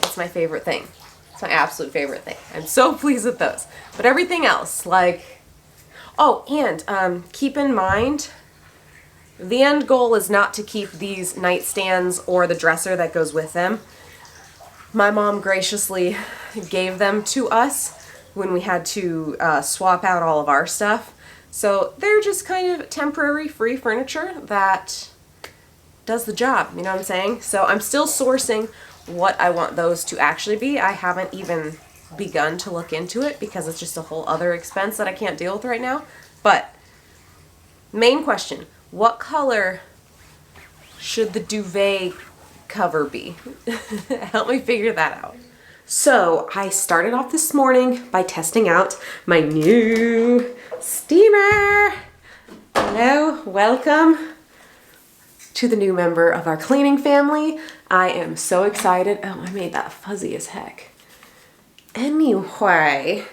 It's my favorite thing. It's my absolute favorite thing. I'm so pleased with those. But everything else, like... Oh, and keep in mind, the end goal is not to keep these nightstands or the dresser that goes with them. My mom graciously gave them to us when we had to swap out all of our stuff. So they're just kind of temporary free furniture that does the job, you know what I'm saying? So I'm still sourcing what I want those to actually be. I haven't even begun to look into it because it's just a whole other expense that I can't deal with right now. But main question, what color should the duvet cover be? Help me figure that out. So I started off this morning by testing out my new steamer. Hello, welcome to the new member of our cleaning family. I am so excited. Oh, I made that fuzzy as heck. Anyway,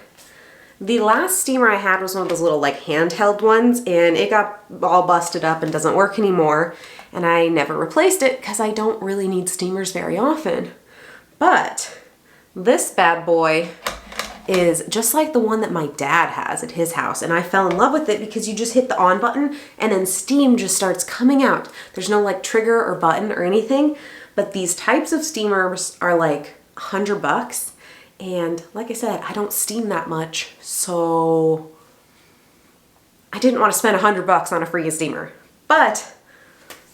the last steamer I had was one of those little like handheld ones, and it got all busted up and doesn't work anymore, and I never replaced it because I don't really need steamers very often. But this bad boy is just like the one that my dad has at his house, and I fell in love with it because you just hit the on button and then steam just starts coming out. There's no like trigger or button or anything, but these types of steamers are like $100. And like I said, I don't steam that much, so I didn't want to spend $100 on a freaking steamer. But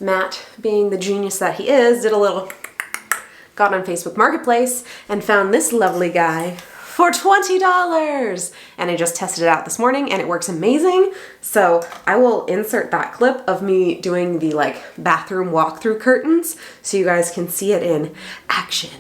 Matt, being the genius that he is, got on Facebook Marketplace and found this lovely guy for $20. And I just tested it out this morning and it works amazing. So I will insert that clip of me doing the like bathroom walkthrough curtains so you guys can see it in action.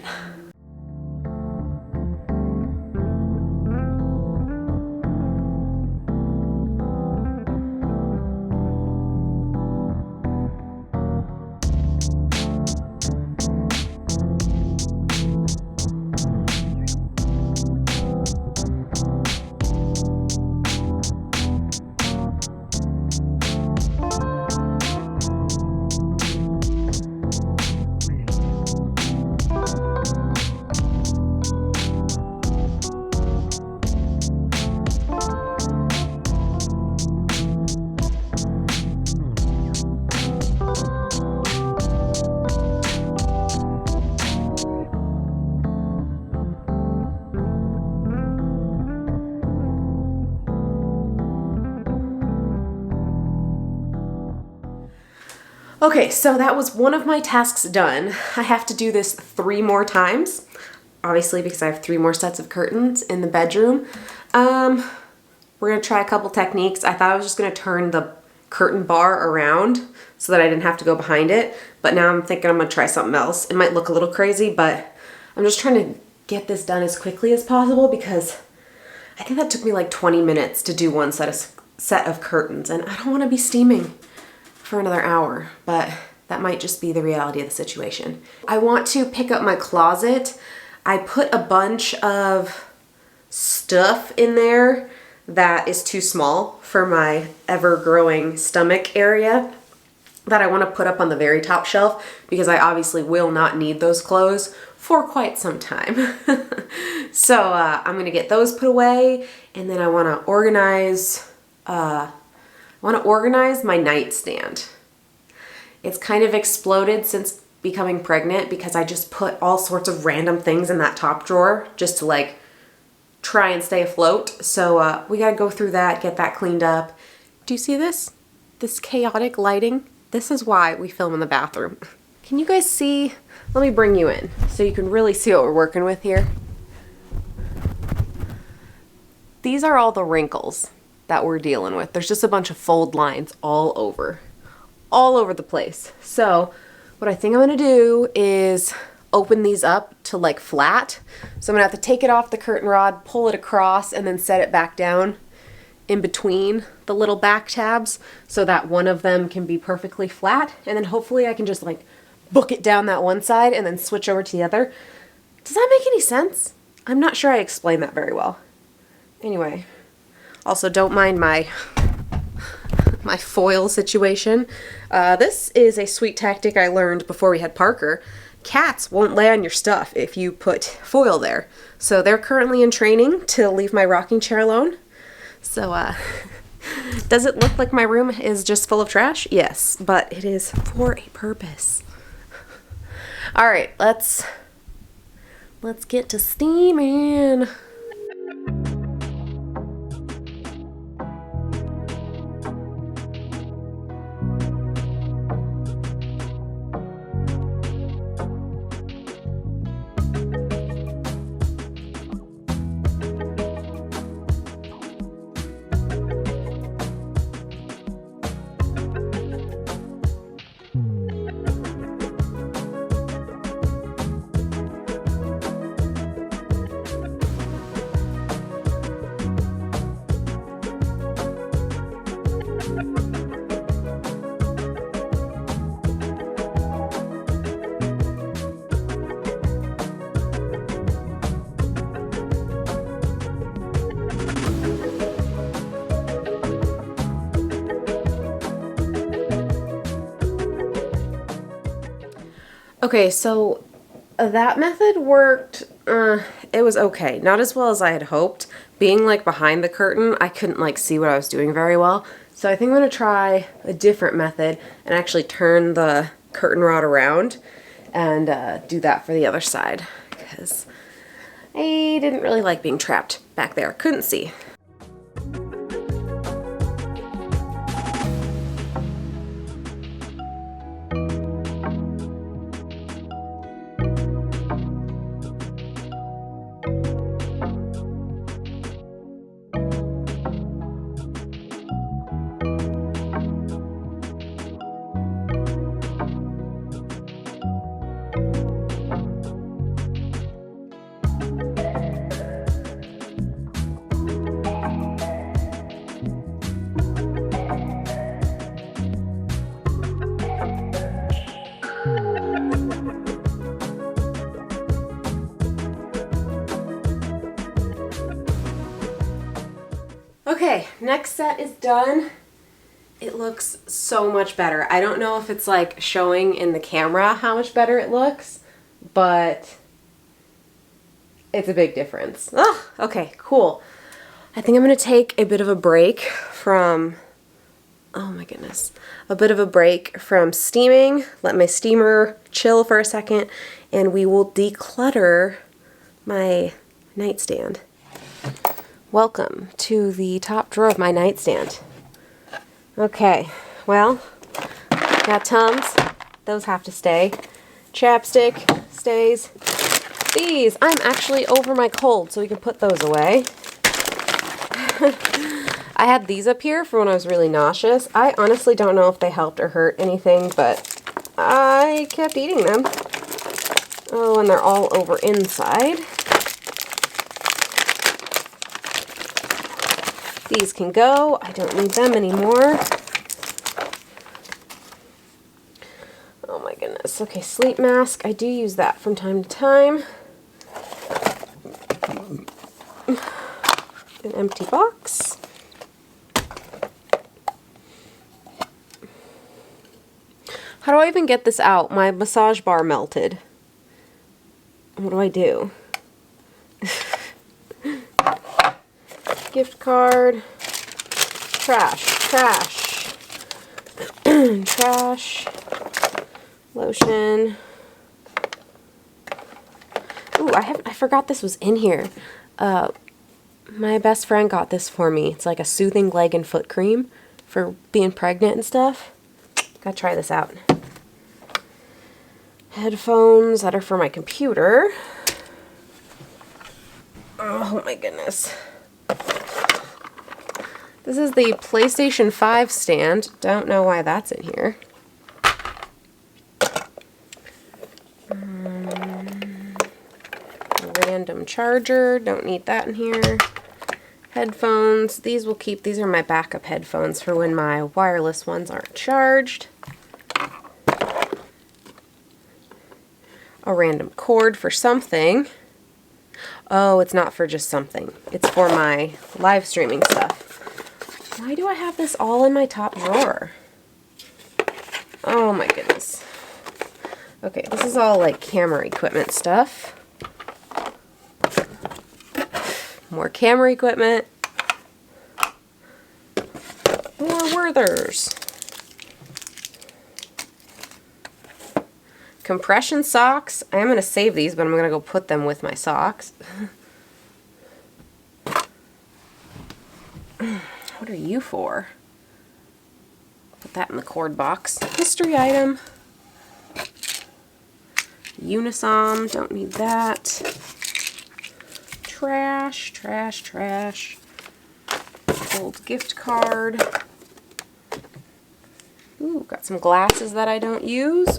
Okay, so that was one of my tasks done. I have to do this 3 more times, obviously because I have 3 more sets of curtains in the bedroom. We're gonna try a couple techniques. I thought I was just gonna turn the curtain bar around so that I didn't have to go behind it. But now I'm thinking I'm gonna try something else. It might look a little crazy, but I'm just trying to get this done as quickly as possible because I think that took me like 20 minutes to do one set of curtains, and I don't want to be steaming for another hour, but that might just be the reality of the situation. I want to pick up my closet. I put a bunch of stuff in there that is too small for my ever-growing stomach area that I want to put up on the very top shelf because I obviously will not need those clothes for quite some time. So I'm gonna get those put away, and then I want to organize my nightstand. It's kind of exploded since becoming pregnant because I just put all sorts of random things in that top drawer just to like try and stay afloat. So we gotta go through that, get that cleaned up. Do you see this? This chaotic lighting? This is why we film in the bathroom. Can you guys see? Let me bring you in so you can really see what we're working with here. These are all the wrinkles that we're dealing with. There's just a bunch of fold lines all over the place. So what I think I'm gonna do is open these up to like flat. So I'm gonna have to take it off the curtain rod, pull it across, and then set it back down in between the little back tabs so that one of them can be perfectly flat. And then hopefully I can just like book it down that one side and then switch over to the other. Does that make any sense? I'm not sure I explained that very well. Anyway, also don't mind my foil situation. This is a sweet tactic I learned before we had Parker. Cats won't lay on your stuff if you put foil there. So they're currently in training to leave my rocking chair alone. So does it look like my room is just full of trash? Yes, but it is for a purpose. All right, let's get to steaming. Okay, so that method worked, it was okay. Not as well as I had hoped. Being like behind the curtain, I couldn't like see what I was doing very well. So I think I'm gonna try a different method and actually turn the curtain rod around and do that for the other side because I didn't really like being trapped back there. Couldn't see. Okay, next set is done. It looks so much better. I don't know if it's like showing in the camera how much better it looks, but it's a big difference. Oh, okay, cool. I think I'm gonna take a bit of a break from, oh my goodness, a bit of a break from steaming, let my steamer chill for a second, and we will declutter my nightstand. Welcome to the top drawer of my nightstand. Okay, well, got Tums. Those have to stay. Chapstick stays. These, I'm actually over my cold, so we can put those away. I had these up here for when I was really nauseous. I honestly don't know if they helped or hurt anything, but I kept eating them. Oh, and they're all over inside. These can go. I don't need them anymore. Oh my goodness. Okay, sleep mask. I do use that from time to time. An empty box. How do I even get this out? My massage bar melted. What do I do? Gift card. Trash. Trash. Trash. Lotion. Ooh, I forgot this was in here. My best friend got this for me. It's like a soothing leg and foot cream for being pregnant and stuff. Gotta try this out. Headphones that are for my computer. Oh my goodness. This is the PlayStation 5 stand. Don't know why that's in here. A random charger. Don't need that in here. Headphones. These will keep. These are my backup headphones for when my wireless ones aren't charged. A random cord for something. Oh, it's not for just something. It's for my live streaming stuff. Why do I have this all in my top drawer? Oh my goodness. Okay, this is all like camera equipment stuff. More camera equipment. More Werthers. Compression socks. I am going to save these, but I'm going to go put them with my socks. What are you for? Put that in the cord box. History item. Unisom. Don't need that. Trash, trash, trash. Old gift card. Ooh, got some glasses that I don't use.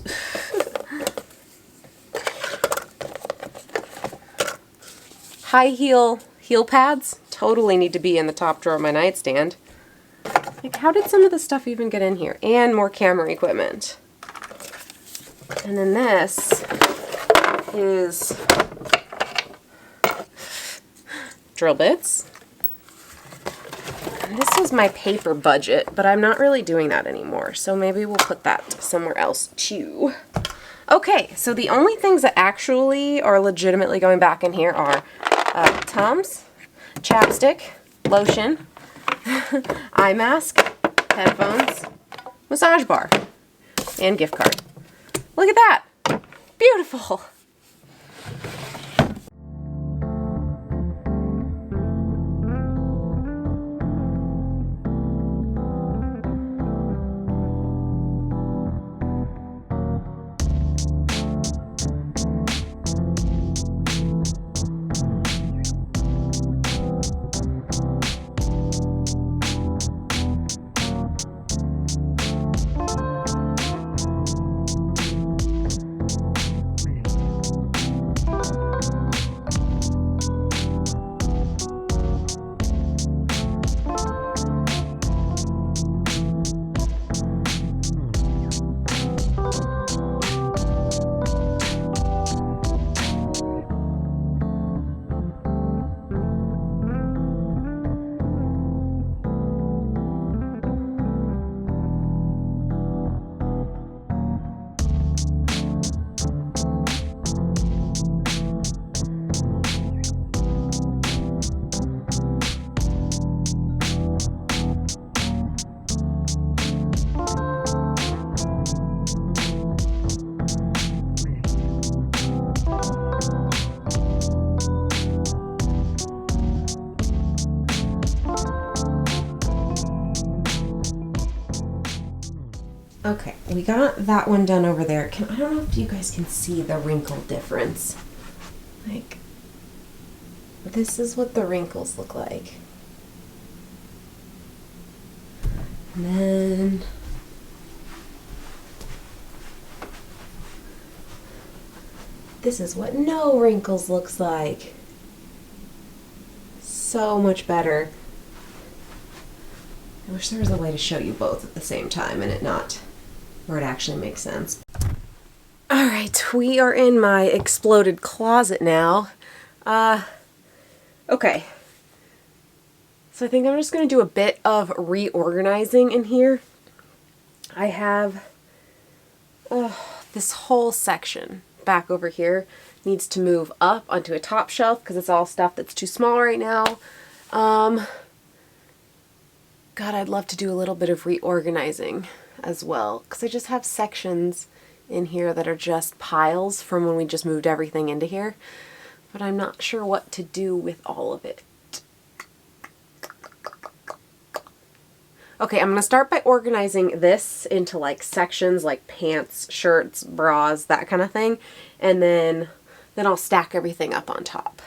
High heel pads totally need to be in the top drawer of my nightstand. Like, how did some of this stuff even get in here? And more camera equipment. And then this is drill bits. And this was my paper budget, but I'm not really doing that anymore, so maybe we'll put that somewhere else too. Okay, so the only things that actually are legitimately going back in here are Tums, chapstick, lotion, eye mask, headphones, massage bar, and gift card. Look at that! Beautiful! Okay, we got that one done over there. I don't know if you guys can see the wrinkle difference. Like, this is what the wrinkles look like. And then this is what no wrinkles looks like. So much better. I wish there was a way to show you both at the same time and it not, where it actually makes sense. All right, we are in my exploded closet now. Okay. So I think I'm just going to do a bit of reorganizing in here. I have this whole section back over here needs to move up onto a top shelf because it's all stuff that's too small right now. God, I'd love to do a little bit of reorganizing as well because I just have sections in here that are just piles from when we just moved everything into here, but I'm not sure what to do with all of it. Okay, I'm going to start by organizing this into like sections like pants, shirts, bras, that kind of thing, and then I'll stack everything up on top.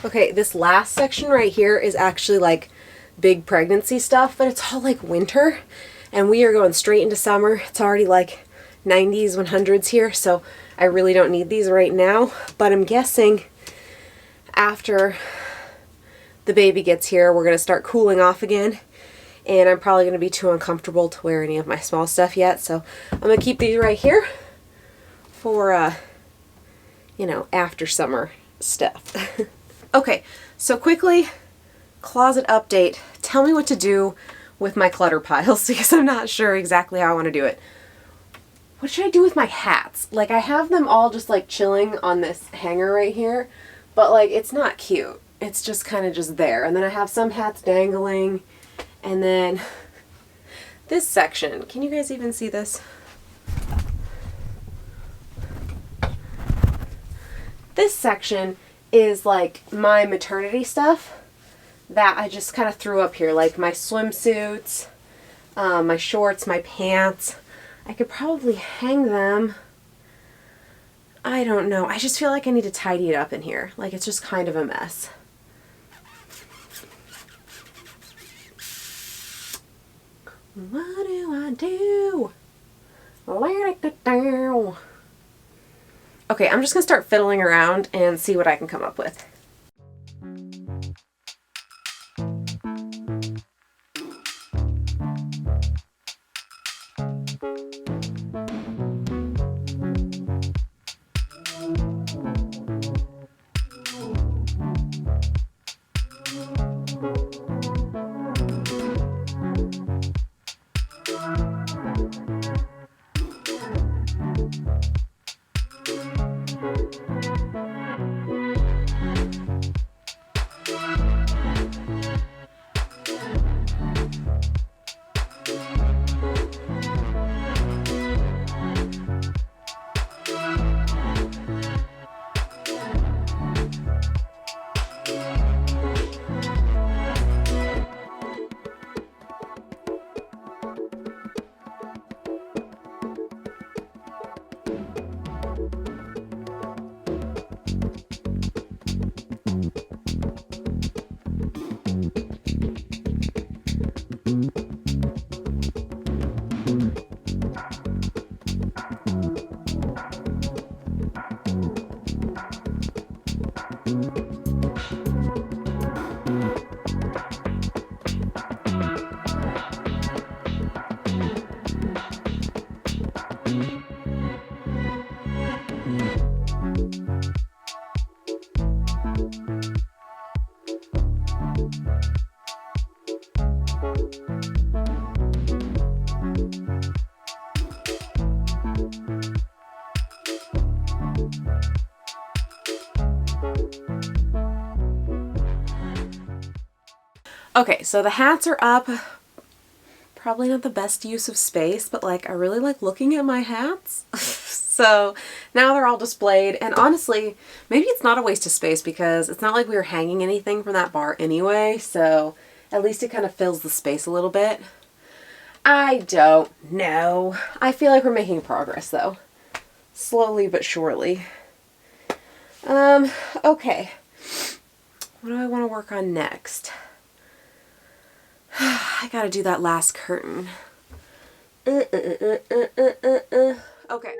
Okay, this last section right here is actually like big pregnancy stuff, but it's all like winter and we are going straight into summer. It's already like 90s, 100s here, so I really don't need these right now, but I'm guessing after the baby gets here, we're going to start cooling off again, and I'm probably going to be too uncomfortable to wear any of my small stuff yet, so I'm going to keep these right here for, you know, after summer stuff. Okay, so quickly, closet update. Tell me what to do with my clutter piles because I'm not sure exactly how I want to do it. What should I do with my hats? Like, I have them all just like chilling on this hanger right here, but like it's not cute. It's just kind of just there. And then I have some hats dangling, and then this section. Can you guys even see this? This section is like my maternity stuff that I just kind of threw up here, like my swimsuits, my shorts, my pants. I could probably hang them. I don't know. I just feel like I need to tidy it up in here. Like it's just kind of a mess. What do I do? Let it down. Okay, I'm just going to start fiddling around and see what I can come up with. Okay, so the hats are up. Probably not the best use of space, but like I really like looking at my hats. So now they're all displayed, and honestly, maybe it's not a waste of space because it's not like we were hanging anything from that bar anyway, so at least it kind of fills the space a little bit. I don't know. I feel like we're making progress though. Slowly but surely. Okay. What do I want to work on next? I gotta do that last curtain. Okay.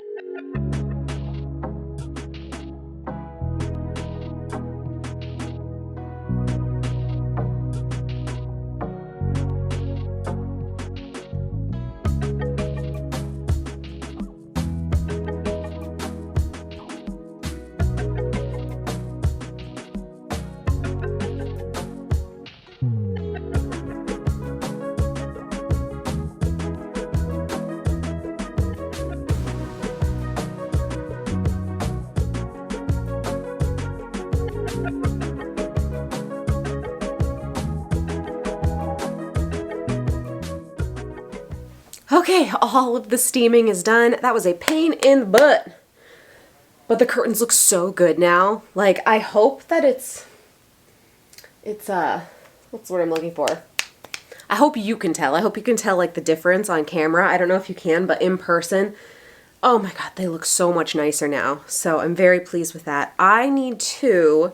Okay, all of the steaming is done. That was a pain in the butt. But the curtains look so good now. Like, I hope that it's what's the word I'm looking for? I hope you can tell. I hope you can tell like the difference on camera. I don't know if you can, but in person, oh my God, they look so much nicer now. So I'm very pleased with that. I need to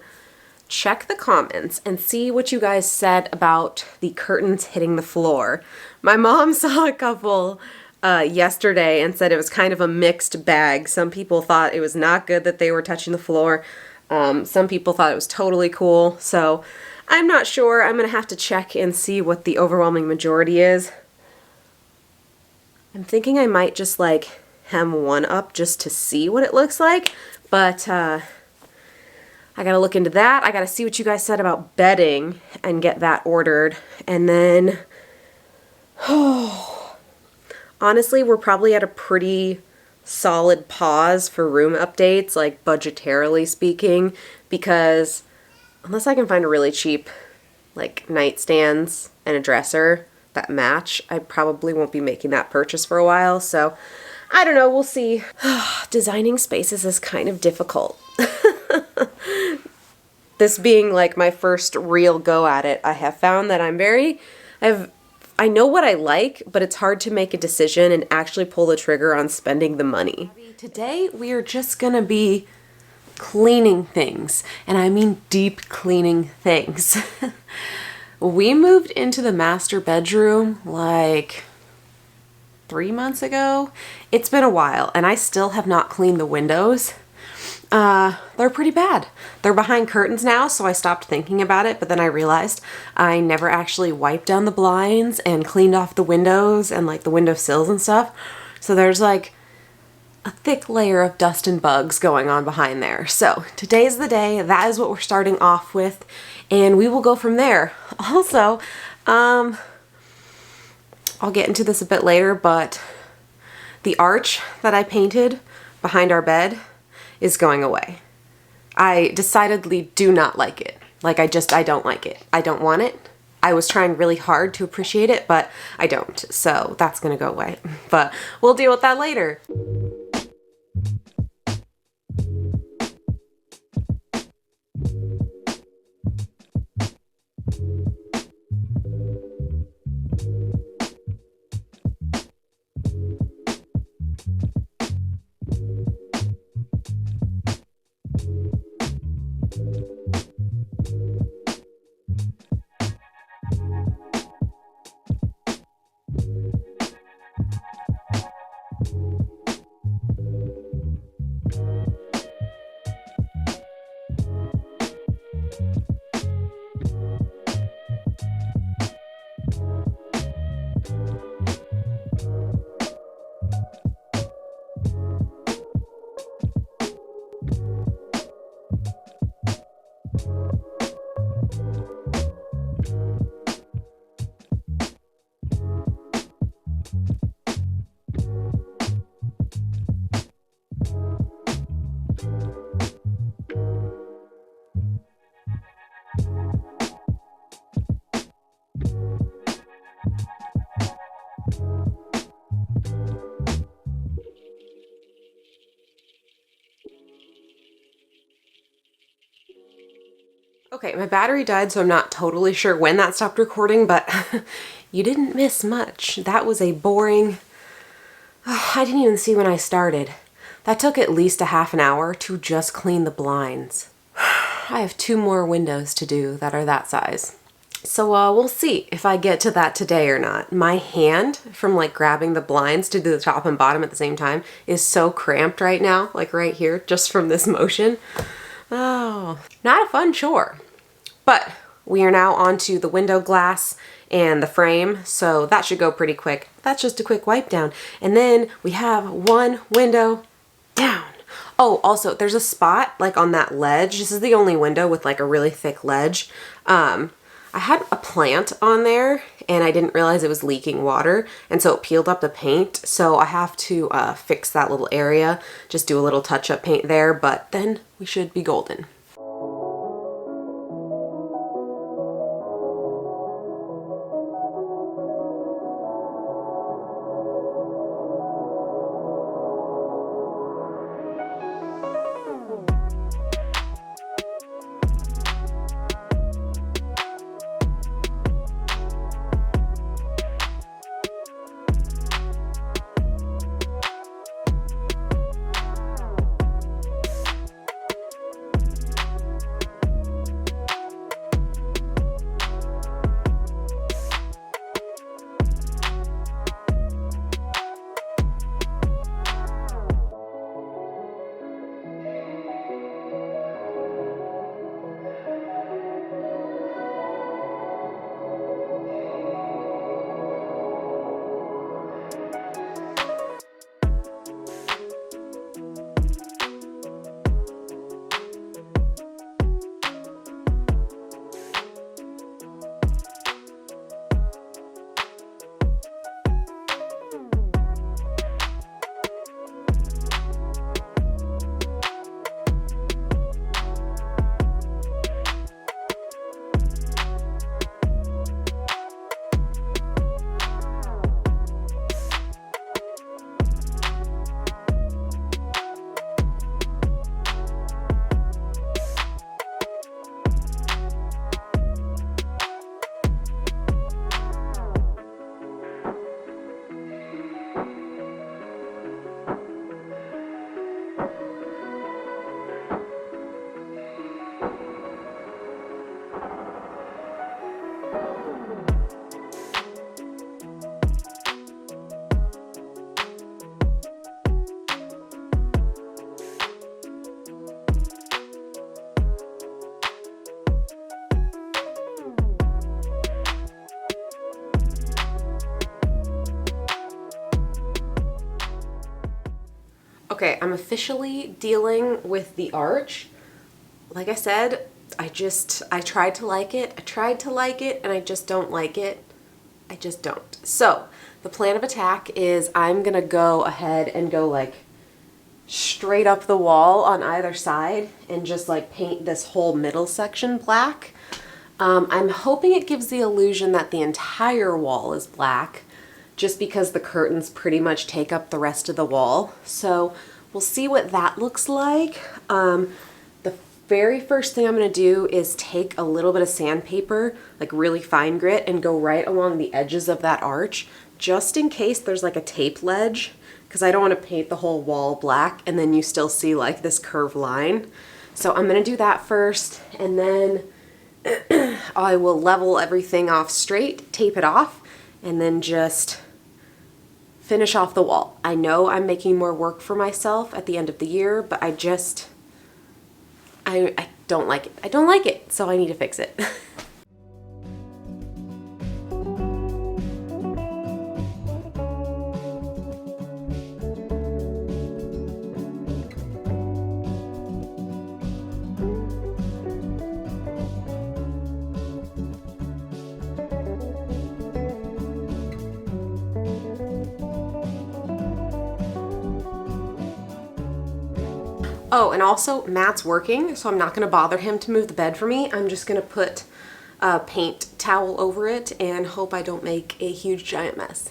check the comments and see what you guys said about the curtains hitting the floor. My mom saw a couple yesterday and said it was kind of a mixed bag. Some people thought it was not good that they were touching the floor. Some people thought it was totally cool. So I'm not sure. I'm going to have to check and see what the overwhelming majority is. I'm thinking I might just like hem one up just to see what it looks like. But I gotta look into that. I gotta see what you guys said about bedding and get that ordered. And then, honestly, we're probably at a pretty solid pause for room updates, like budgetarily speaking, because unless I can find a really cheap, like nightstands and a dresser that match, I probably won't be making that purchase for a while. So I don't know, we'll see. Designing spaces is kind of difficult. This being like my first real go at it, I have found that I know what I like, but it's hard to make a decision and actually pull the trigger on spending the money. Today we are just gonna be cleaning things, and I mean deep cleaning things. We moved into the master bedroom like 3 months ago. It's been a while, and I still have not cleaned the windows. They're pretty bad. They're behind curtains now, so I stopped thinking about it, but then I realized I never actually wiped down the blinds and cleaned off the windows and like the window sills and stuff. So there's like a thick layer of dust and bugs going on behind there. So today's the day. That is what we're starting off with, and we will go from there. Also, I'll get into this a bit later, but the arch that I painted behind our bed is going away. I decidedly do not like it. Like I don't like it. I don't want it. I was trying really hard to appreciate it, but I don't. So that's gonna go away. But we'll deal with that later. Okay, my battery died, so I'm not totally sure when that stopped recording, but you didn't miss much. That was a boring... I didn't even see when I started. That took at least a half an hour to just clean the blinds. I have 2 more windows to do that are that size. So we'll see if I get to that today or not. My hand from like grabbing the blinds to do the top and bottom at the same time is so cramped right now, like right here, just from this motion. Oh, not a fun chore. But we are now onto the window glass and the frame, so that should go pretty quick. That's just a quick wipe down. And then we have 1 window down. Oh, also, there's a spot like on that ledge. This is the only window with like a really thick ledge. I had a plant on there and I didn't realize it was leaking water, and so it peeled up the paint. So I have to fix that little area, just do a little touch-up paint there, but then we should be golden. Okay, I'm officially dealing with the arch. Like I said, I tried to like it, and I just don't like it. I just don't. So, the plan of attack is I'm gonna go ahead and go like straight up the wall on either side and just like paint this whole middle section black. I'm hoping it gives the illusion that the entire wall is black, just because the curtains pretty much take up the rest of the wall. So we'll see what that looks like. The very first thing I'm gonna do is take a little bit of sandpaper, like really fine grit, and go right along the edges of that arch, just in case there's like a tape ledge, because I don't want to paint the whole wall black and then you still see like this curved line. So I'm gonna do that first, and then I will level everything off straight, tape it off, and then just finish off the wall. I know I'm making more work for myself at the end of the year, but I don't like it. I don't like it, so I need to fix it. Oh, and also Matt's working, so I'm not gonna bother him to move the bed for me. I'm just gonna put a paint towel over it and hope I don't make a huge giant mess.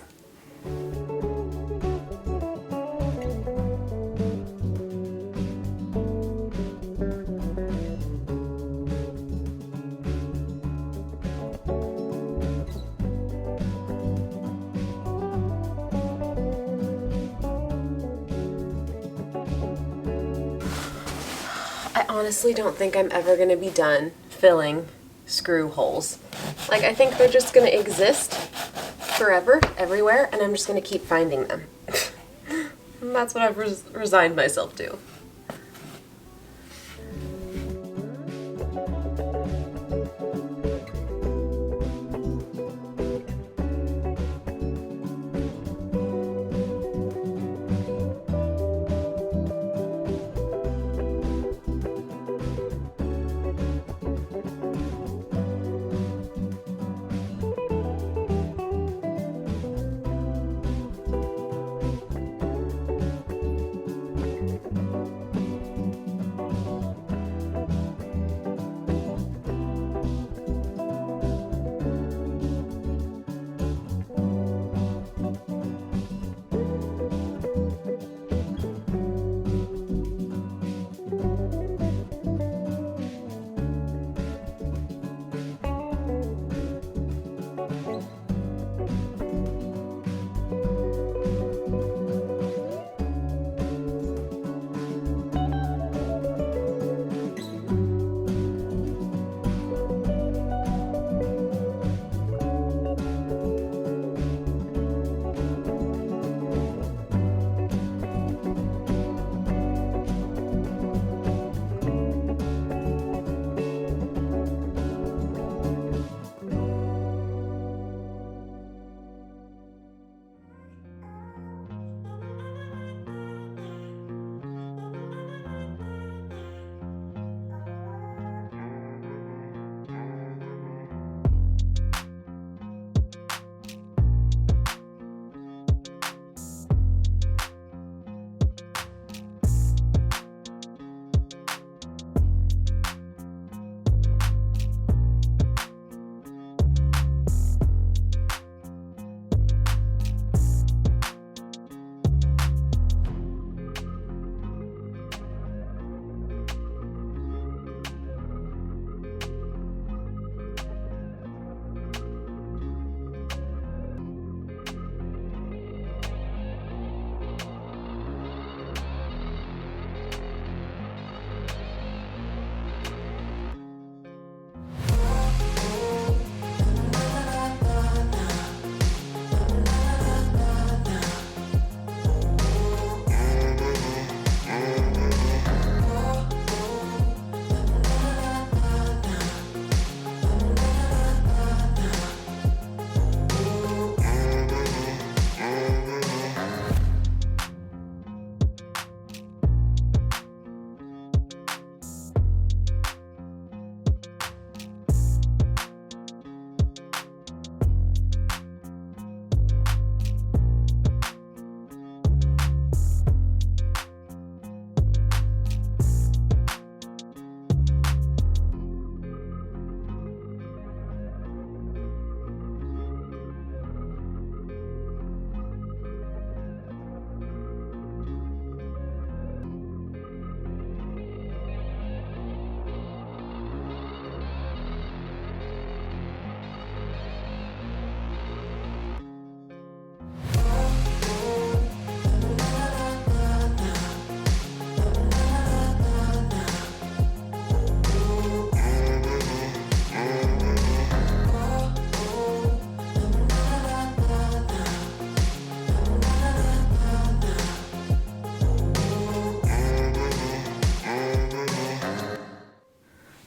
I honestly don't think I'm ever going to be done filling screw holes. Like, I think they're just going to exist forever, everywhere, and I'm just going to keep finding them. And that's what I've resigned myself to.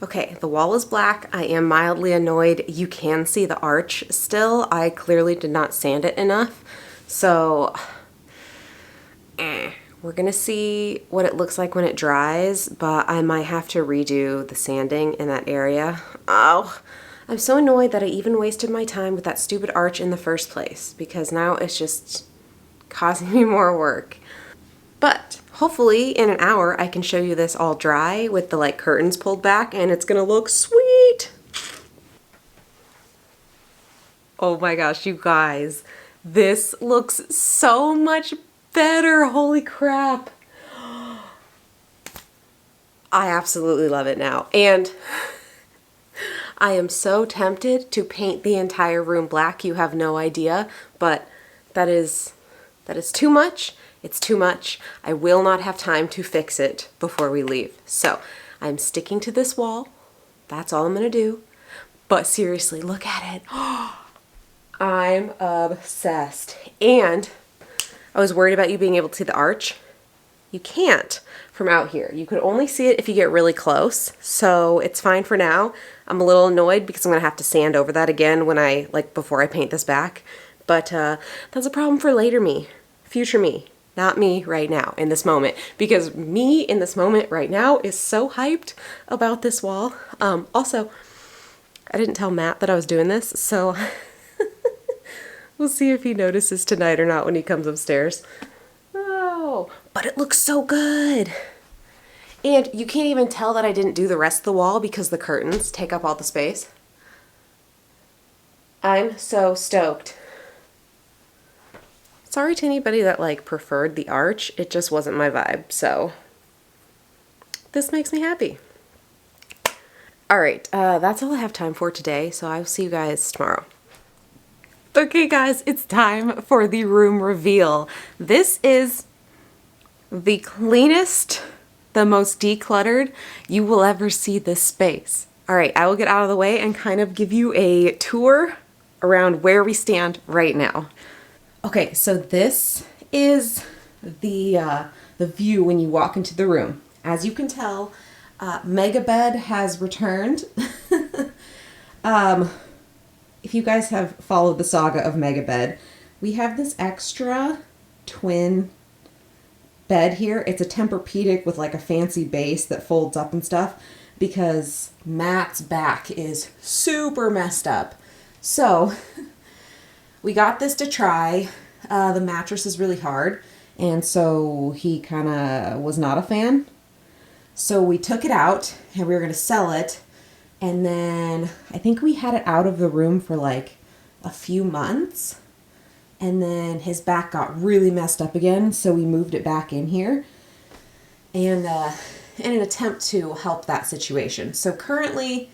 Okay, the wall is black. I am mildly annoyed. You can see the arch still. I clearly did not sand it enough. So, we're gonna see what it looks like when it dries, but I might have to redo the sanding in that area. Oh, I'm so annoyed that I even wasted my time with that stupid arch in the first place, because now it's just causing me more work. But hopefully in an hour I can show you this all dry with the like curtains pulled back, and it's gonna look sweet. Oh my gosh, you guys, this looks so much better. Holy crap. I absolutely love it now. And I am so tempted to paint the entire room black. You have no idea, but that is too much. It's too much. I will not have time to fix it before we leave. So I'm sticking to this wall. That's all I'm gonna do. But seriously, look at it. I'm obsessed. And I was worried about you being able to see the arch. You can't from out here. You could only see it if you get really close. So it's fine for now. I'm a little annoyed because I'm gonna have to sand over that again when before I paint this back. But that's a problem for later me, future me, not me right now in this moment. Because me in this moment right now is so hyped about this wall. Also, I didn't tell Matt that I was doing this, so we'll see if he notices tonight or not when he comes upstairs. Oh, but it looks so good. And you can't even tell that I didn't do the rest of the wall because the curtains take up all the space. I'm so stoked. Sorry to anybody that preferred the arch. It just wasn't my vibe, so this makes me happy. All right, that's all I have time for today, so I'll see you guys tomorrow. Okay guys, it's time for the room reveal. This is the cleanest, the most decluttered you will ever see this space. All right, I will get out of the way and kind of give you a tour around where we stand right now. Okay, so this is the view when you walk into the room. As you can tell, Mega Bed has returned. If you guys have followed the saga of Mega Bed, we have this extra twin bed here. It's a Tempur-Pedic with a fancy base that folds up and stuff because Matt's back is super messed up. So we got this to try. The mattress is really hard, and so he kind of was not a fan. So we took it out and we were going to sell it. And then I think we had it out of the room for a few months. And then his back got really messed up again. So we moved it back in here. And in an attempt to help that situation. So currently,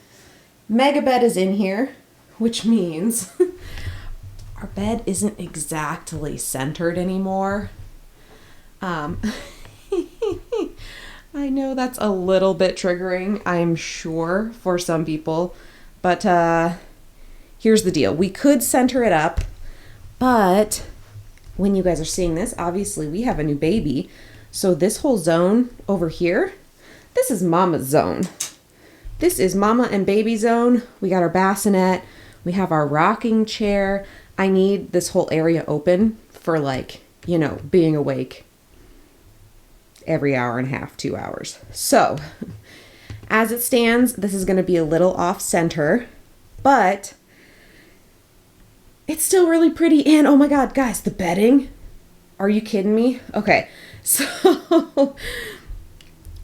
Mega Bed is in here, which means our bed isn't exactly centered anymore. I know that's a little bit triggering, I'm sure, for some people, but here's the deal. We could center it up, but when you guys are seeing this, obviously we have a new baby, so this whole zone over here, this is Mama's zone. This is Mama and Baby zone. We got our bassinet, we have our rocking chair. I need this whole area open for being awake every hour and a half, 2 hours. So as it stands, this is going to be a little off center, but it's still really pretty. And oh my God, guys, the bedding. Are you kidding me? Okay. So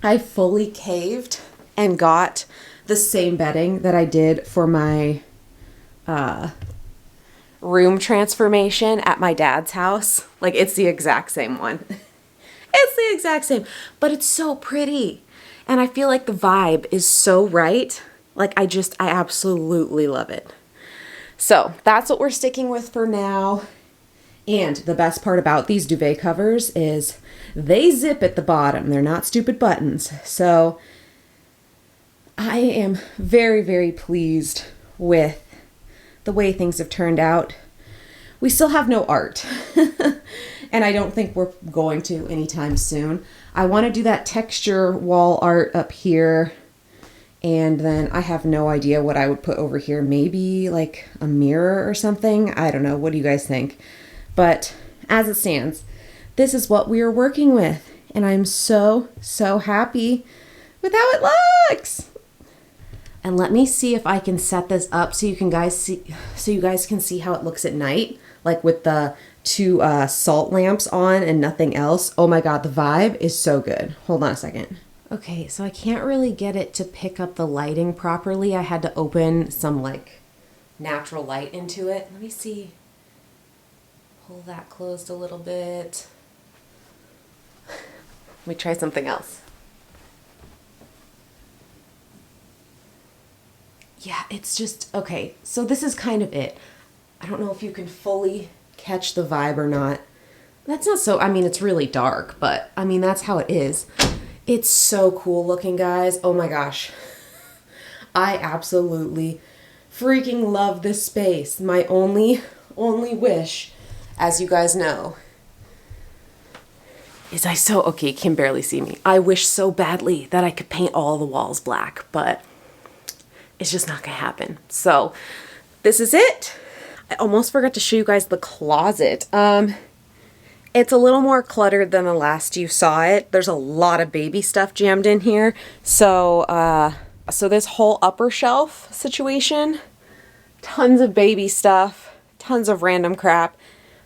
I fully caved and got the same bedding that I did for my, room transformation at my dad's house. It's the exact same one. It's the exact same, but it's so pretty. And I feel like the vibe is so right. I absolutely love it. So that's what we're sticking with for now. And the best part about these duvet covers is they zip at the bottom. They're not stupid buttons. So I am very, very pleased with the way things have turned out. We still have no art. And I don't think we're going to anytime soon. I want to do that texture wall art up here. And then I have no idea what I would put over here. Maybe a mirror or something. I don't know. What do you guys think? But as it stands, this is what we are working with. And I'm so, so happy with how it looks. And let me see if I can set this up so you guys can see how it looks at night, with the two salt lamps on and nothing else. Oh my God, the vibe is so good. Hold on a second. Okay, so I can't really get it to pick up the lighting properly. I had to open some natural light into it. Let me see. Pull that closed a little bit. Let me try something else. Yeah, it's just, okay, so this is kind of it. I don't know if you can fully catch the vibe or not. That's not so, it's really dark, but that's how it is. It's so cool looking, guys. Oh my gosh. I absolutely freaking love this space. My only wish, as you guys know, is okay, you can barely see me. I wish so badly that I could paint all the walls black, but it's just not gonna happen. So this is it. I almost forgot to show you guys the closet. It's a little more cluttered than the last you saw it. There's a lot of baby stuff jammed in here. So, so this whole upper shelf situation, tons of baby stuff, tons of random crap,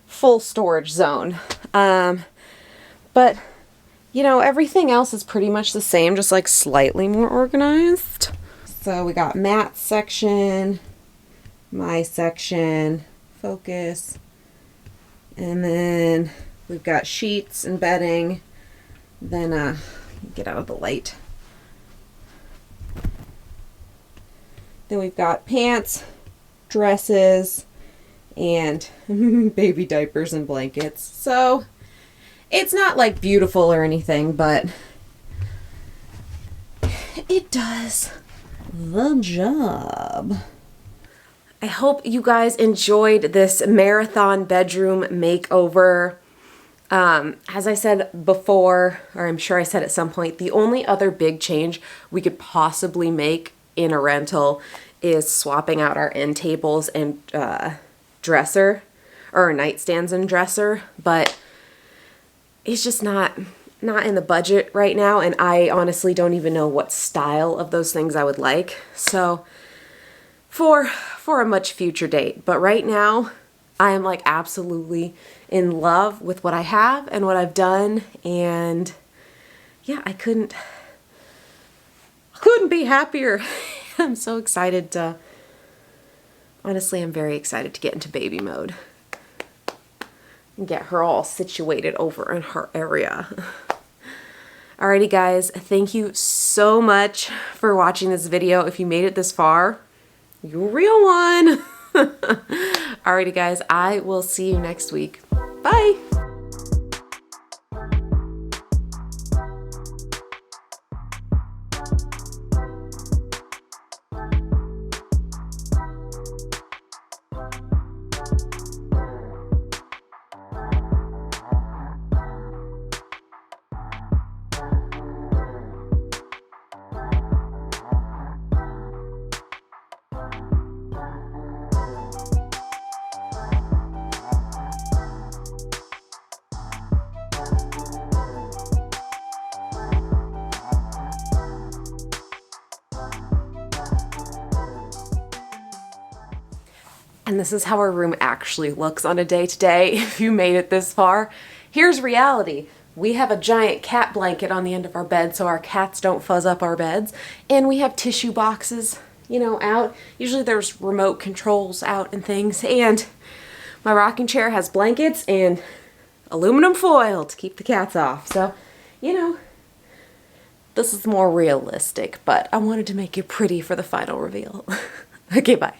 full storage zone. But, you know, everything else is pretty much the same, just like slightly more organized. So we got Matt's section, my section, focus, and then we've got sheets and bedding. Then, get out of the light. Then we've got pants, dresses, and baby diapers and blankets. So it's not like beautiful or anything, but it does the job. I hope you guys enjoyed this marathon bedroom makeover. As I said before, or I'm sure I said at some point, the only other big change we could possibly make in a rental is swapping out our end tables and dresser, or nightstands and dresser, but it's just not in the budget right now, and I honestly don't even know what style of those things I would like. So for a much future date, but right now I am like absolutely in love with what I have and what I've done, and yeah, I couldn't be happier. I'm so excited to, honestly, I'm very excited to get into baby mode and get her all situated over in her area. Alrighty guys, thank you so much for watching this video. If you made it this far, you're a real one. Alrighty guys, I will see you next week. Bye. And this is how our room actually looks on a day-to-day. If you made it this far, here's reality. We have a giant cat blanket on the end of our bed so our cats don't fuzz up our beds. And we have tissue boxes, you know, out. Usually there's remote controls out and things. And my rocking chair has blankets and aluminum foil to keep the cats off. So, you know, this is more realistic, but I wanted to make it pretty for the final reveal. Okay, bye.